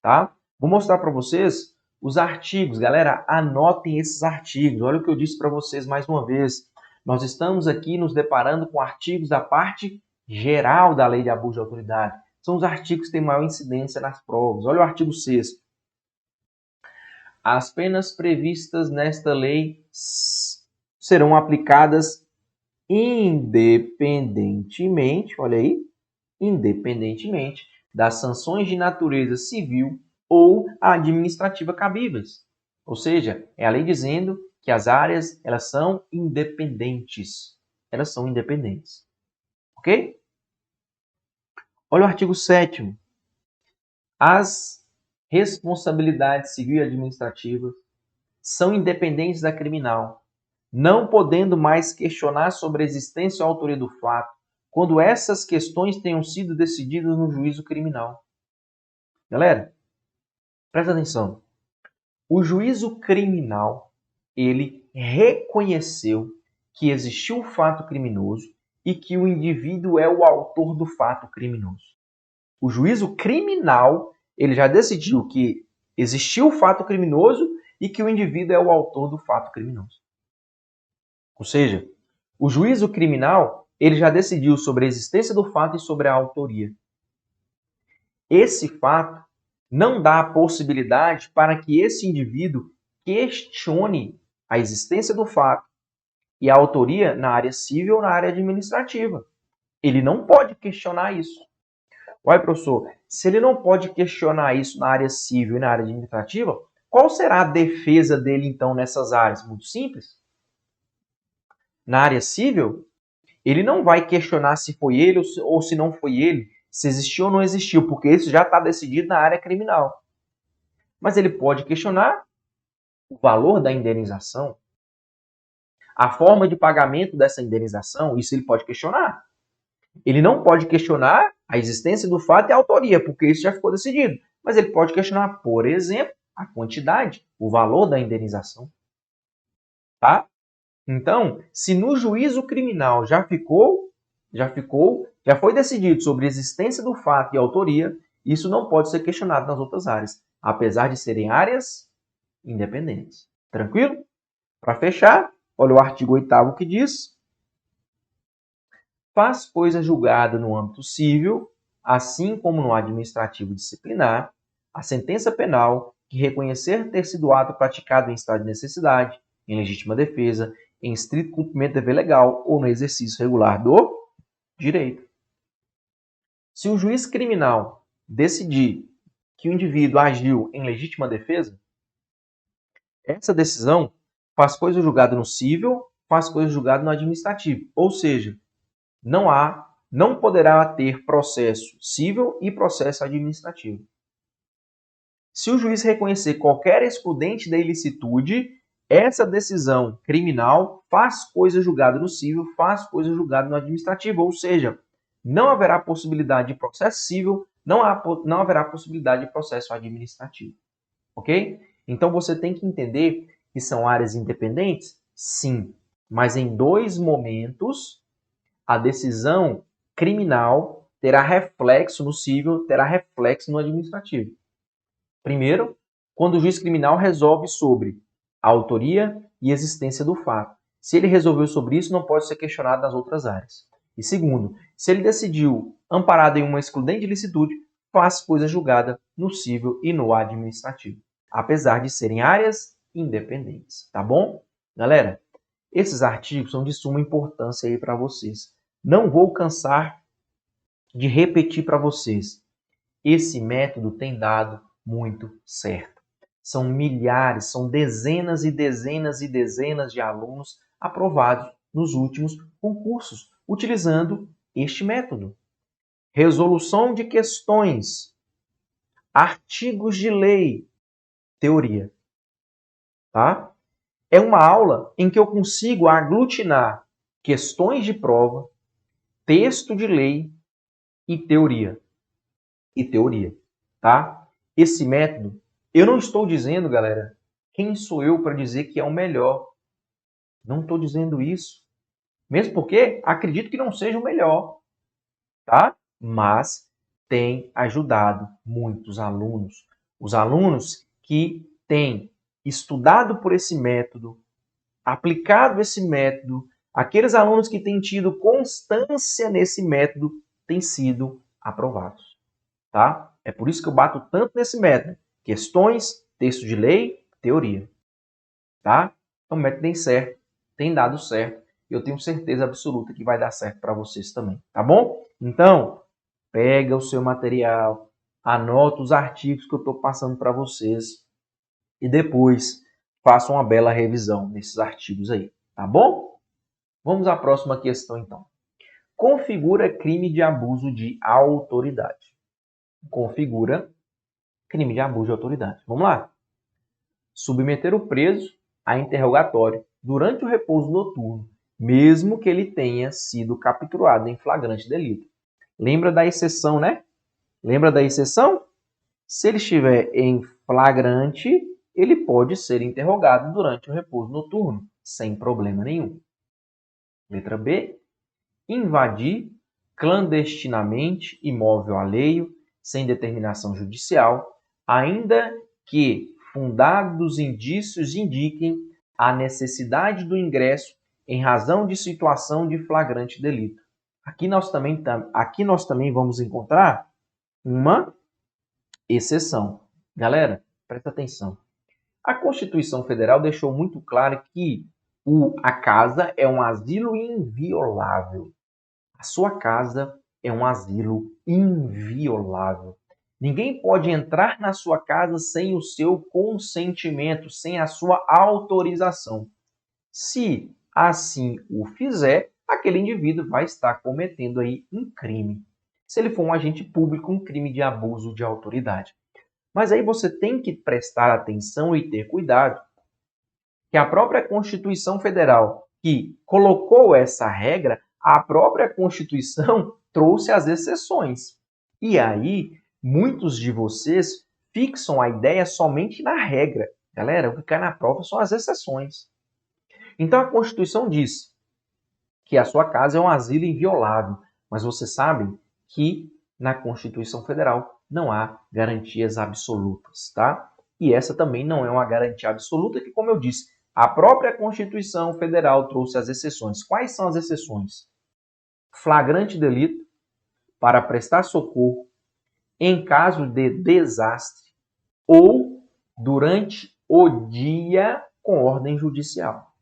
Tá? Vou mostrar para vocês os artigos. Galera, anotem esses artigos. Olha o que eu disse para vocês mais uma vez. Nós estamos aqui nos deparando com artigos da parte geral da Lei de Abuso de Autoridade. São os artigos que têm maior incidência nas provas. Olha o artigo 6º. As penas previstas nesta lei serão aplicadas independentemente, olha aí, independentemente das sanções de natureza civil ou administrativa cabíveis. Ou seja, é a lei dizendo que as áreas elas são independentes. Elas são independentes. Ok? Olha o artigo 7º. As responsabilidades civil e administrativas são independentes da criminal, não podendo mais questionar sobre a existência ou autoria do fato, quando essas questões tenham sido decididas no juízo criminal. Galera, presta atenção. O juízo criminal, ele reconheceu que existiu um fato criminoso e que o indivíduo é o autor do fato criminoso. O juízo criminal, ele já decidiu que existiu o fato criminoso e que o indivíduo é o autor do fato criminoso. Ou seja, o juízo criminal, ele já decidiu sobre a existência do fato e sobre a autoria. Esse fato não dá a possibilidade para que esse indivíduo questione a existência do fato e a autoria na área civil ou na área administrativa. Ele não pode questionar isso. Olha, professor, se ele não pode questionar isso na área civil e na área administrativa, qual será a defesa dele, então, nessas áreas? Muito simples. Na área civil, ele não vai questionar se foi ele ou se não foi ele, se existiu ou não existiu, porque isso já está decidido na área criminal. Mas ele pode questionar o valor da indenização, a forma de pagamento dessa indenização, isso ele pode questionar. Ele não pode questionar a existência do fato e a autoria, porque isso já ficou decidido. Mas ele pode questionar, por exemplo, a quantidade, o valor da indenização. Tá? Então, se no juízo criminal já foi decidido sobre a existência do fato e a autoria, isso não pode ser questionado nas outras áreas, apesar de serem áreas independentes. Tranquilo? Para fechar, olha o artigo 8º que diz: faz coisa julgada no âmbito civil assim como no administrativo disciplinar, a sentença penal que reconhecer ter sido ato praticado em estado de necessidade, em legítima defesa, em estrito cumprimento do dever legal ou no exercício regular do direito. Se o juiz criminal decidir que o indivíduo agiu em legítima defesa, essa decisão faz coisa julgada no cível, faz coisa julgada no administrativo. Ou seja, não poderá ter processo cível e processo administrativo. Se o juiz reconhecer qualquer excludente da ilicitude, essa decisão criminal faz coisa julgada no cível, faz coisa julgada no administrativo. Ou seja, não haverá possibilidade de processo cível, não haverá possibilidade de processo administrativo. Ok? Então você tem que entender que são áreas independentes? Sim, mas em dois momentos a decisão criminal terá reflexo no cível, terá reflexo no administrativo. Primeiro, quando o juiz criminal resolve sobre a autoria e existência do fato. Se ele resolveu sobre isso, não pode ser questionado nas outras áreas. E segundo, se ele decidiu amparado em uma excludente de ilicitude, faz coisa julgada no cível e no administrativo, apesar de serem áreas independentes, tá bom? Galera, esses artigos são de suma importância aí para vocês. Não vou cansar de repetir para vocês. Esse método tem dado muito certo. São milhares, são dezenas e dezenas e dezenas de alunos aprovados nos últimos concursos, utilizando este método. Resolução de questões, artigos de lei, teoria. Tá? É uma aula em que eu consigo aglutinar questões de prova, texto de lei e teoria. Tá? Esse método, eu não estou dizendo, galera, quem sou eu para dizer que é o melhor. Não estou dizendo isso. Mesmo porque acredito que não seja o melhor, tá? Mas tem ajudado muitos alunos. Os alunos que têm estudado por esse método, aplicado esse método, aqueles alunos que têm tido constância nesse método, têm sido aprovados, tá? É por isso que eu bato tanto nesse método. Questões, texto de lei, teoria, tá? Então o método tem certo, tem dado certo. Eu tenho certeza absoluta que vai dar certo para vocês também, tá bom? Então, pega o seu material, anota os artigos que eu estou passando para vocês e depois faça uma bela revisão desses artigos aí, tá bom? Vamos à próxima questão, então. Configura crime de abuso de autoridade. Configura crime de abuso de autoridade. Vamos lá? Submeter o preso a interrogatório durante o repouso noturno, mesmo que ele tenha sido capturado em flagrante delito. Lembra da exceção, né? Lembra da exceção? Se ele estiver em flagrante, ele pode ser interrogado durante o repouso noturno, sem problema nenhum. Letra B. Invadir clandestinamente imóvel alheio, sem determinação judicial, ainda que fundados indícios indiquem a necessidade do ingresso em razão de situação de flagrante delito. Aqui nós também vamos encontrar uma exceção. Galera, presta atenção. A Constituição Federal deixou muito claro que a casa é um asilo inviolável. A sua casa é um asilo inviolável. Ninguém pode entrar na sua casa sem o seu consentimento, sem a sua autorização. Se assim o fizer, aquele indivíduo vai estar cometendo aí um crime. Se ele for um agente público, um crime de abuso de autoridade. Mas aí você tem que prestar atenção e ter cuidado que a própria Constituição Federal que colocou essa regra, a própria Constituição trouxe as exceções. E aí, muitos de vocês fixam a ideia somente na regra. Galera, o que cai na prova são as exceções. Então, a Constituição diz que a sua casa é um asilo inviolável, mas vocês sabem que na Constituição Federal não há garantias absolutas, tá? E essa também não é uma garantia absoluta, que, como eu disse, a própria Constituição Federal trouxe as exceções. Quais são as exceções? Flagrante delito, para prestar socorro em caso de desastre ou durante o dia com ordem judicial.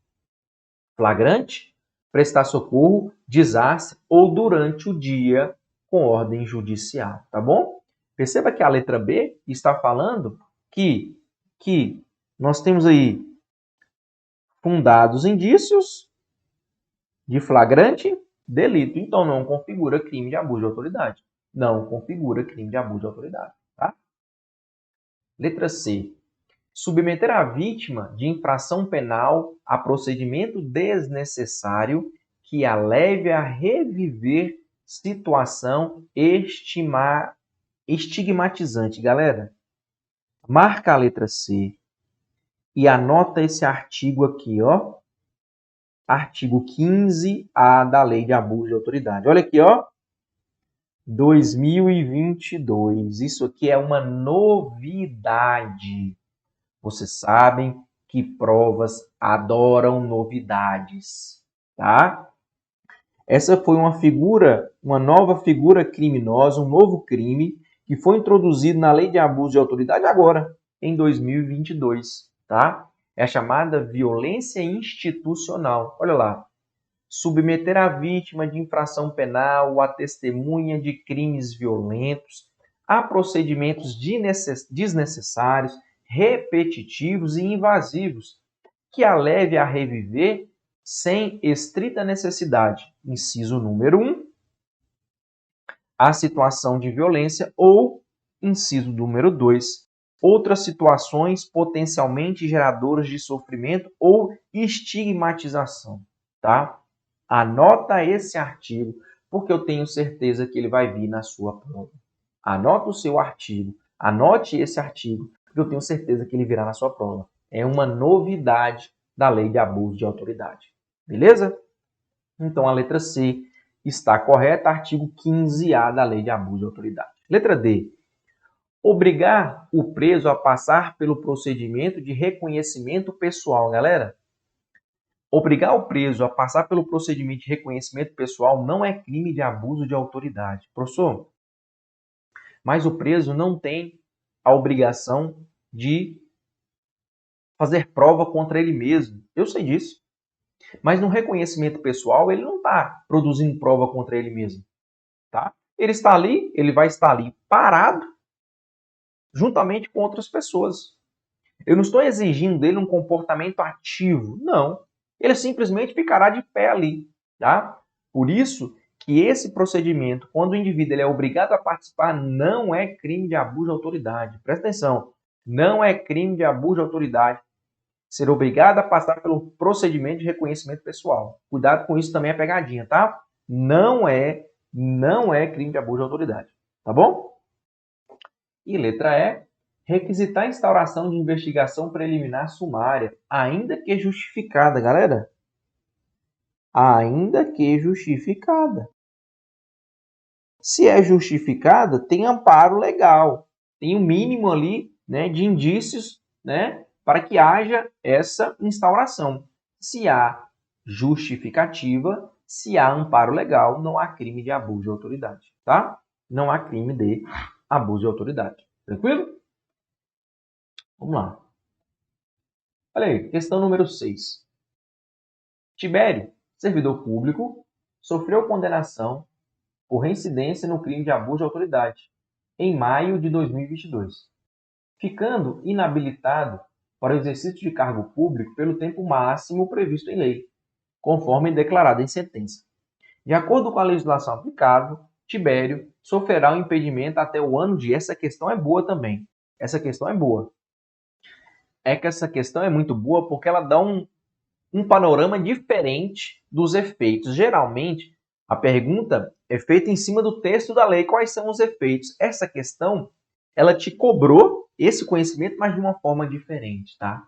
Flagrante, prestar socorro, desastre ou durante o dia com ordem judicial, tá bom? Perceba que a letra B está falando que nós temos aí fundados indícios de flagrante delito, então não configura crime de abuso de autoridade. Não configura crime de abuso de autoridade, tá? Letra C. Submeter a vítima de infração penal a procedimento desnecessário que a leve a reviver situação estigmatizante. Galera, marca a letra C e anota esse artigo aqui, ó. Artigo 15A da Lei de Abuso de Autoridade. Olha aqui, ó. 2022. Isso aqui é uma novidade. Vocês sabem que provas adoram novidades, tá? Essa foi uma nova figura criminosa, um novo crime que foi introduzido na Lei de Abuso de Autoridade agora, em 2022, tá? É a chamada violência institucional. Olha lá. Submeter a vítima de infração penal ou a testemunha de crimes violentos a procedimentos desnecessários, repetitivos e invasivos, que a leve a reviver sem estrita necessidade. Inciso número 1, a situação de violência ou, inciso número 2, outras situações potencialmente geradoras de sofrimento ou estigmatização, tá? Anota esse artigo, porque eu tenho certeza que ele vai vir na sua prova. Anota o seu artigo, anote esse artigo, porque eu tenho certeza que ele virá na sua prova. É uma novidade da Lei de Abuso de Autoridade. Beleza? Então, a letra C está correta, artigo 15A da Lei de Abuso de Autoridade. Letra D. Obrigar o preso a passar pelo procedimento de reconhecimento pessoal. Galera, obrigar o preso a passar pelo procedimento de reconhecimento pessoal não é crime de abuso de autoridade. Professor, mas o preso não tem a obrigação de fazer prova contra ele mesmo. Eu sei disso. Mas no reconhecimento pessoal, ele não está produzindo prova contra ele mesmo. Tá? Ele está ali, ele vai estar ali parado, juntamente com outras pessoas. Eu não estou exigindo dele um comportamento ativo. Não. Ele simplesmente ficará de pé ali. Tá? Por isso que esse procedimento, quando o indivíduo ele é obrigado a participar, não é crime de abuso de autoridade. Presta atenção. Não é crime de abuso de autoridade ser obrigado a passar pelo procedimento de reconhecimento pessoal. Cuidado com isso, também é pegadinha, tá? Não é crime de abuso de autoridade, tá bom? E letra E, requisitar a instauração de investigação preliminar sumária, ainda que justificada, galera. Ainda que justificada. Se é justificada, tem amparo legal. Tem um mínimo ali, né, de indícios, né, para que haja essa instauração. Se há justificativa, se há amparo legal, não há crime de abuso de autoridade, tá? Não há crime de abuso de autoridade. Tranquilo? Vamos lá. Olha aí, questão número 6. Tibério, servidor público, sofreu condenação por reincidência no crime de abuso de autoridade em maio de 2022, ficando inabilitado para o exercício de cargo público pelo tempo máximo previsto em lei, conforme declarado em sentença. De acordo com a legislação aplicável, Tibério sofrerá um impedimento até o ano de... Essa questão é boa também. Essa questão é boa. É que essa questão é muito boa porque ela dá um panorama diferente dos efeitos. Geralmente, a pergunta é feita em cima do texto da lei. Quais são os efeitos? Essa questão, ela te cobrou esse conhecimento, mas de uma forma diferente, tá?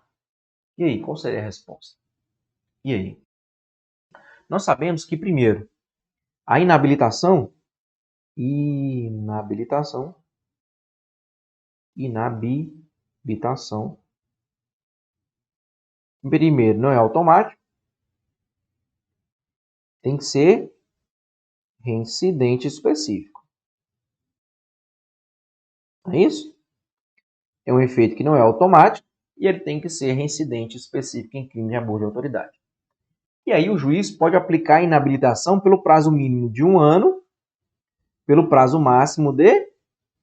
E aí, qual seria a resposta? E aí? Nós sabemos que, primeiro, a inabilitação, primeiro, não é automático, tem que ser reincidente específico. Não é isso? É um efeito que não é automático e ele tem que ser reincidente específico em crime de abuso de autoridade. E aí o juiz pode aplicar a inabilitação pelo prazo mínimo de 1 ano, pelo prazo máximo de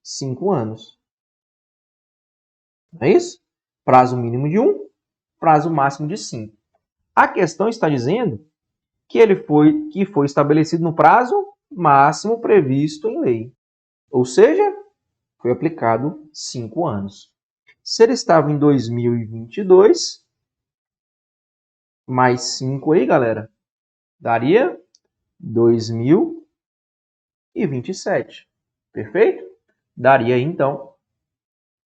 5 anos. Não é isso? Prazo mínimo de 1, prazo máximo de 5. A questão está dizendo que foi estabelecido no prazo máximo previsto em lei. Ou seja, foi aplicado 5 anos. Se ele estava em 2022, mais 5 aí, galera, daria 2027. Perfeito? Daria, então,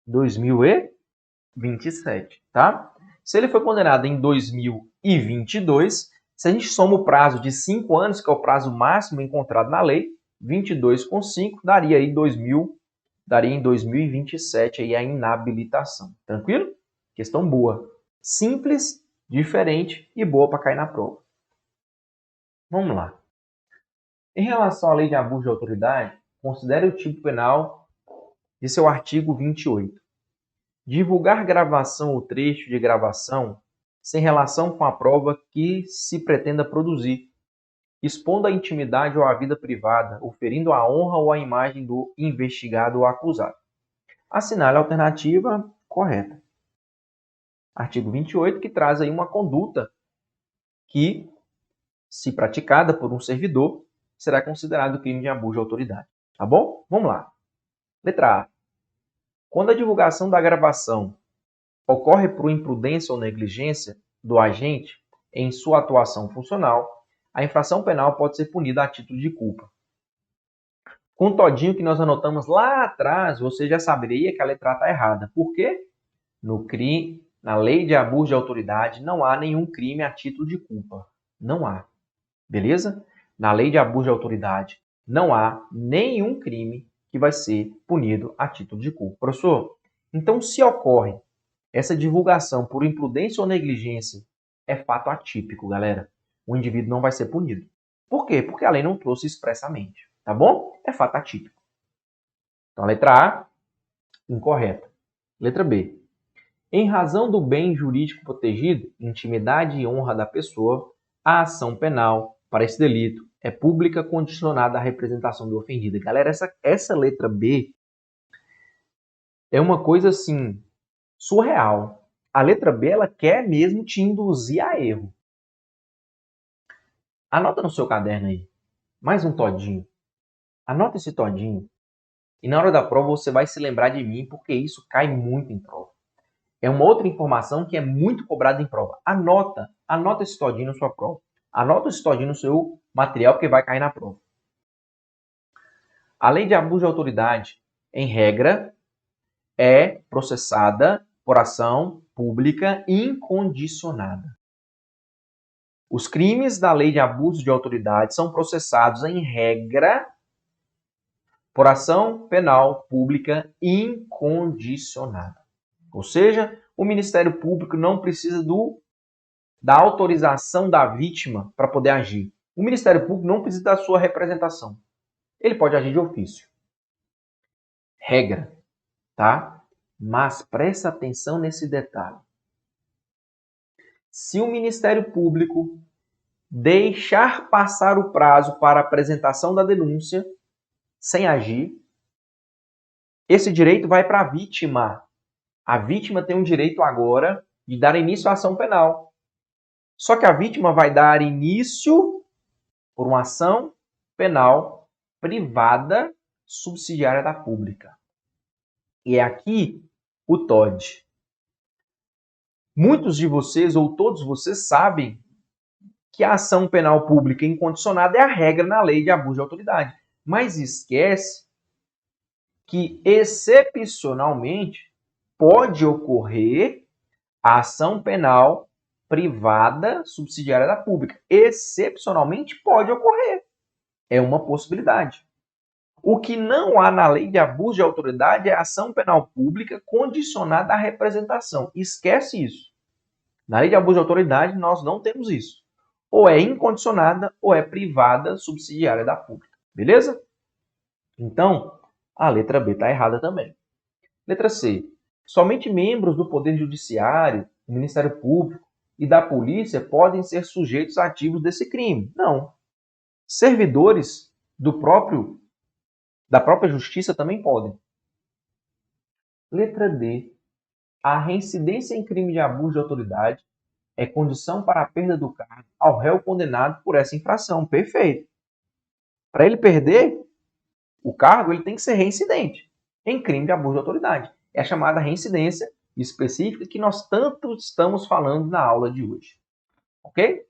2027, tá? Se ele foi condenado em 2022, se a gente soma o prazo de 5 anos, que é o prazo máximo encontrado na lei, 22 com 5, daria aí daria em 2027 aí a inabilitação. Tranquilo? Questão boa. Simples, diferente e boa para cair na prova. Vamos lá. Em relação à lei de abuso de autoridade, considere o tipo penal de seu artigo 28. Divulgar gravação ou trecho de gravação sem relação com a prova que se pretenda produzir, expondo a intimidade ou a vida privada, ou ferindo a honra ou a imagem do investigado ou acusado. Assinale a alternativa correta. Artigo 28, que traz aí uma conduta que, se praticada por um servidor, será considerado crime de abuso de autoridade. Tá bom? Vamos lá. Letra A. Quando a divulgação da gravação ocorre por imprudência ou negligência do agente em sua atuação funcional, a infração penal pode ser punida a título de culpa. Com o todinho que nós anotamos lá atrás, você já saberia que a letra A está errada. Por quê? Na lei de abuso de autoridade não há nenhum crime a título de culpa. Não há. Beleza? Na lei de abuso de autoridade não há nenhum crime que vai ser punido a título de culpa. Professor, então se ocorre essa divulgação por imprudência ou negligência, é fato atípico, galera. O indivíduo não vai ser punido. Por quê? Porque a lei não trouxe expressamente. Tá bom? É fato atípico. Então, a letra A, incorreta. Letra B. Em razão do bem jurídico protegido, intimidade e honra da pessoa, a ação penal para esse delito é pública condicionada à representação do ofendido. Galera, essa letra B é uma coisa assim surreal. A letra B, ela quer mesmo te induzir a erro. Anota no seu caderno aí. Mais um todinho. Anota esse todinho. E na hora da prova você vai se lembrar de mim, porque isso cai muito em prova. É uma outra informação que é muito cobrada em prova. Anota esse todinho na sua prova. Anota esse todinho no seu material, porque vai cair na prova. A lei de abuso de autoridade, em regra, é processada por ação pública incondicionada. Os crimes da lei de abuso de autoridade são processados, em regra, por ação penal pública incondicionada. Ou seja, o Ministério Público não precisa da autorização da vítima para poder agir. O Ministério Público não precisa da sua representação. Ele pode agir de ofício. Regra, tá? Mas presta atenção nesse detalhe. Se o Ministério Público deixar passar o prazo para apresentação da denúncia sem agir, esse direito vai para a vítima. A vítima tem o direito agora de dar início à ação penal. Só que a vítima vai dar início por uma ação penal privada subsidiária da pública. E é aqui o TOD. Muitos de vocês, ou todos vocês, sabem que a ação penal pública incondicionada é a regra na lei de abuso de autoridade. Mas esquece que, excepcionalmente, pode ocorrer a ação penal privada subsidiária da pública. Excepcionalmente pode ocorrer. É uma possibilidade. O que não há na lei de abuso de autoridade é a ação penal pública condicionada à representação. Esquece isso. Na lei de abuso de autoridade nós não temos isso. Ou é incondicionada ou é privada subsidiária da pública. Beleza? Então, a letra B está errada também. Letra C. Somente membros do Poder Judiciário, do Ministério Público e da Polícia podem ser sujeitos ativos desse crime. Não. Servidores da própria Justiça também podem. Letra D. A reincidência em crime de abuso de autoridade é condição para a perda do cargo ao réu condenado por essa infração. Perfeito. Para ele perder o cargo, ele tem que ser reincidente em crime de abuso de autoridade. É a chamada reincidência específica que nós tanto estamos falando na aula de hoje. Ok?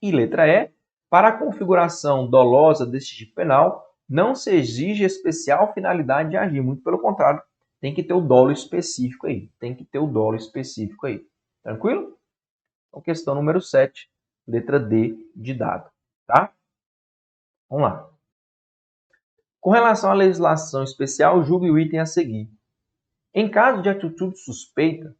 E letra E. Para a configuração dolosa deste tipo penal, não se exige especial finalidade de agir. Muito pelo contrário, tem que ter o dolo específico aí. Tranquilo? Então, questão número 7, letra D de dado. Tá? Vamos lá. Com relação à legislação especial, julgue o item a seguir. Em caso de atitude suspeita,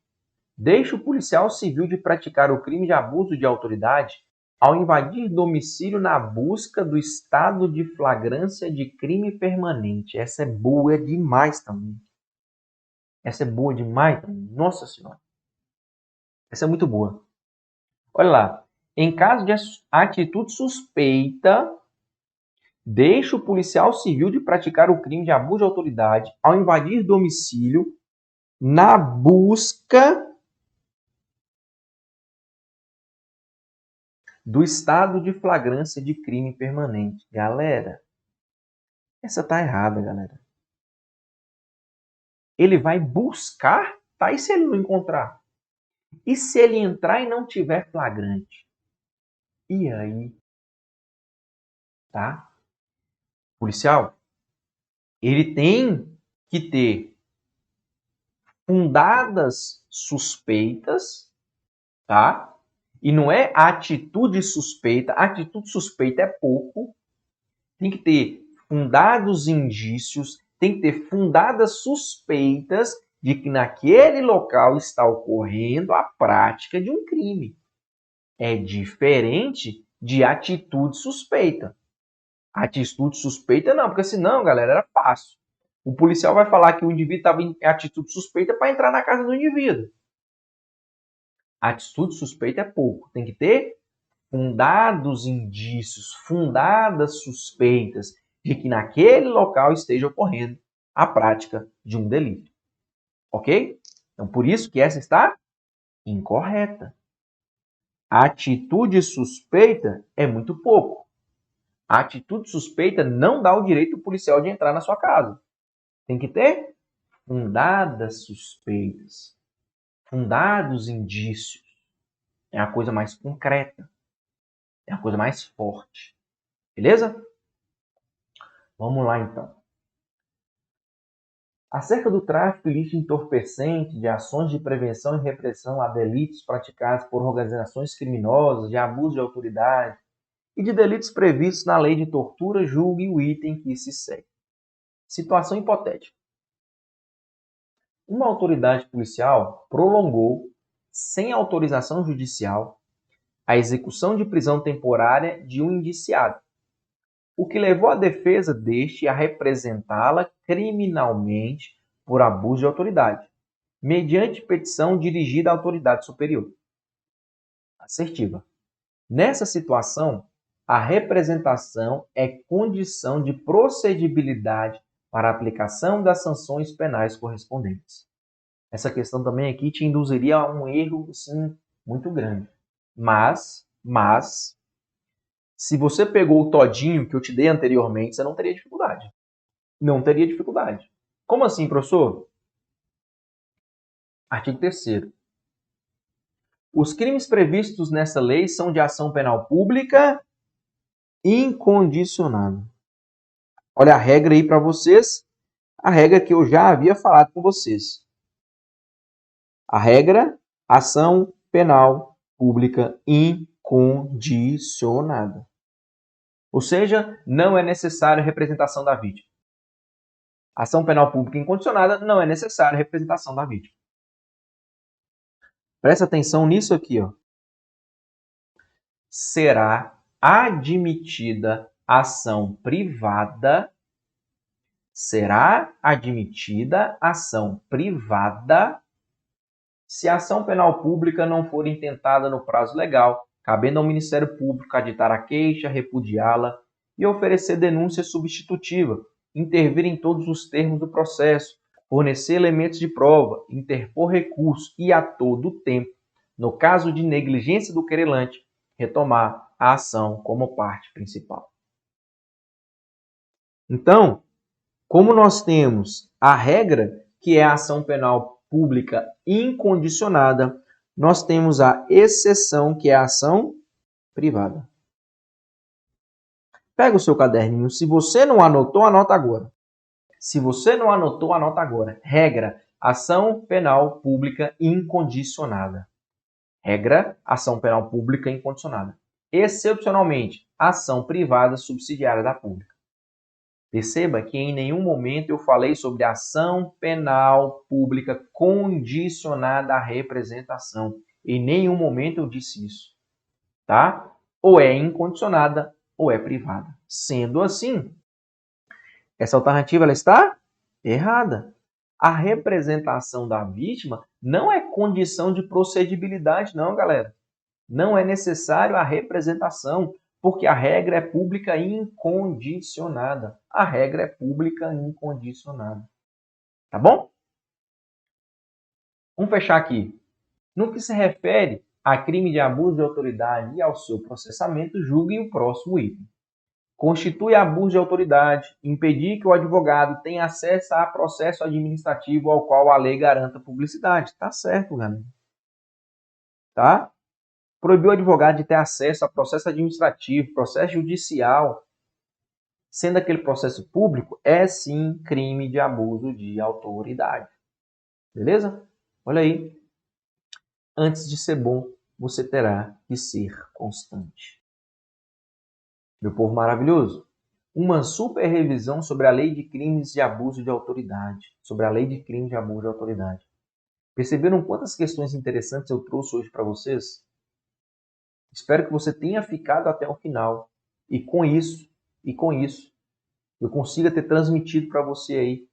deixe o policial civil de praticar o crime de abuso de autoridade ao invadir domicílio na busca do estado de flagrância de crime permanente. Essa é boa demais também. Nossa Senhora. Essa é muito boa. Olha lá. Em caso de atitude suspeita, deixa o policial civil de praticar o crime de abuso de autoridade ao invadir domicílio na busca do estado de flagrância de crime permanente. Galera, essa tá errada, galera. Ele vai buscar, tá? E se ele não encontrar? E se ele entrar e não tiver flagrante? E aí? Tá? Policial, ele tem que ter fundadas suspeitas, tá? E não é atitude suspeita. Atitude suspeita é pouco. Tem que ter fundados indícios, tem que ter fundadas suspeitas de que naquele local está ocorrendo a prática de um crime. É diferente de atitude suspeita. Atitude suspeita não, porque senão, galera, era fácil. O policial vai falar que o indivíduo estava em atitude suspeita para entrar na casa do indivíduo. Atitude suspeita é pouco. Tem que ter fundados indícios, fundadas suspeitas de que naquele local esteja ocorrendo a prática de um delito. Ok? Então, por isso que essa está incorreta. A atitude suspeita é muito pouco. A atitude suspeita não dá o direito ao policial de entrar na sua casa. Tem que ter fundadas suspeitas, fundados indícios. É a coisa mais concreta. É a coisa mais forte. Beleza? Vamos lá, então. Acerca do tráfico ilícito entorpecente, de ações de prevenção e repressão a delitos praticados por organizações criminosas, de abuso de autoridade e de delitos previstos na lei de tortura, julgue o item que se segue. Situação hipotética. Uma autoridade policial prolongou, sem autorização judicial, a execução de prisão temporária de um indiciado, o que levou a defesa deste a representá-la criminalmente por abuso de autoridade, mediante petição dirigida à autoridade superior. Assertiva. Nessa situação, a representação é condição de procedibilidade para a aplicação das sanções penais correspondentes. Essa questão também aqui te induziria a um erro, sim, muito grande. Mas, se você pegou o todinho que eu te dei anteriormente, você não teria dificuldade. Não teria dificuldade. Como assim, professor? Artigo 3º. Os crimes previstos nessa lei são de ação penal pública incondicionada. Olha a regra aí para vocês. A regra que eu já havia falado com vocês. A regra, ação penal pública incondicionada. Ou seja, não é necessária a representação da vítima. Ação penal pública incondicionada, não é necessária a representação da vítima. Presta atenção nisso aqui, ó. Será admitida ação privada será admitida ação privada se a ação penal pública não for intentada no prazo legal, cabendo ao Ministério Público aditar a queixa, repudiá-la e oferecer denúncia substitutiva, intervir em todos os termos do processo, fornecer elementos de prova, interpor recurso e, a todo tempo, no caso de negligência do querelante, retomar a ação como parte principal. Então, como nós temos a regra, que é a ação penal pública incondicionada, nós temos a exceção, que é a ação privada. Pega o seu caderninho. Se você não anotou, anota agora. Se você não anotou, anota agora. Regra, ação penal pública incondicionada. Regra, ação penal pública incondicionada. Excepcionalmente, ação privada subsidiária da pública. Perceba que em nenhum momento eu falei sobre ação penal pública condicionada à representação. Em nenhum momento eu disse isso. Tá? Ou é incondicionada ou é privada. Sendo assim, essa alternativa ela está errada. A representação da vítima não é condição de procedibilidade, não, galera. Não é necessário a representação, porque a regra é pública incondicionada. A regra é pública incondicionada. Tá bom? Vamos fechar aqui. No que se refere a crime de abuso de autoridade e ao seu processamento, julgue o próximo item. Constitui abuso de autoridade, impedir que o advogado tenha acesso a processo administrativo ao qual a lei garanta publicidade. Tá certo, galera. Tá? Proibiu o advogado de ter acesso a processo administrativo, processo judicial, sendo aquele processo público, é sim crime de abuso de autoridade. Beleza? Olha aí. Antes de ser bom, você terá que ser constante. Meu povo maravilhoso, uma super revisão sobre a lei de crimes de abuso de autoridade. Sobre a lei de crimes de abuso de autoridade. Perceberam quantas questões interessantes eu trouxe hoje para vocês? Espero que você tenha ficado até o final. E com isso, eu consiga ter transmitido para você aí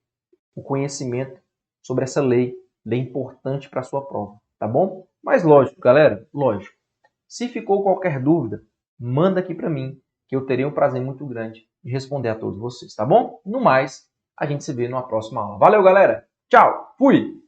o conhecimento sobre essa lei importante para a sua prova. Tá bom? Mas lógico, galera, lógico. Se ficou qualquer dúvida, manda aqui para mim, que eu terei um prazer muito grande de responder a todos vocês, tá bom? No mais, a gente se vê numa próxima aula. Valeu, galera! Tchau! Fui!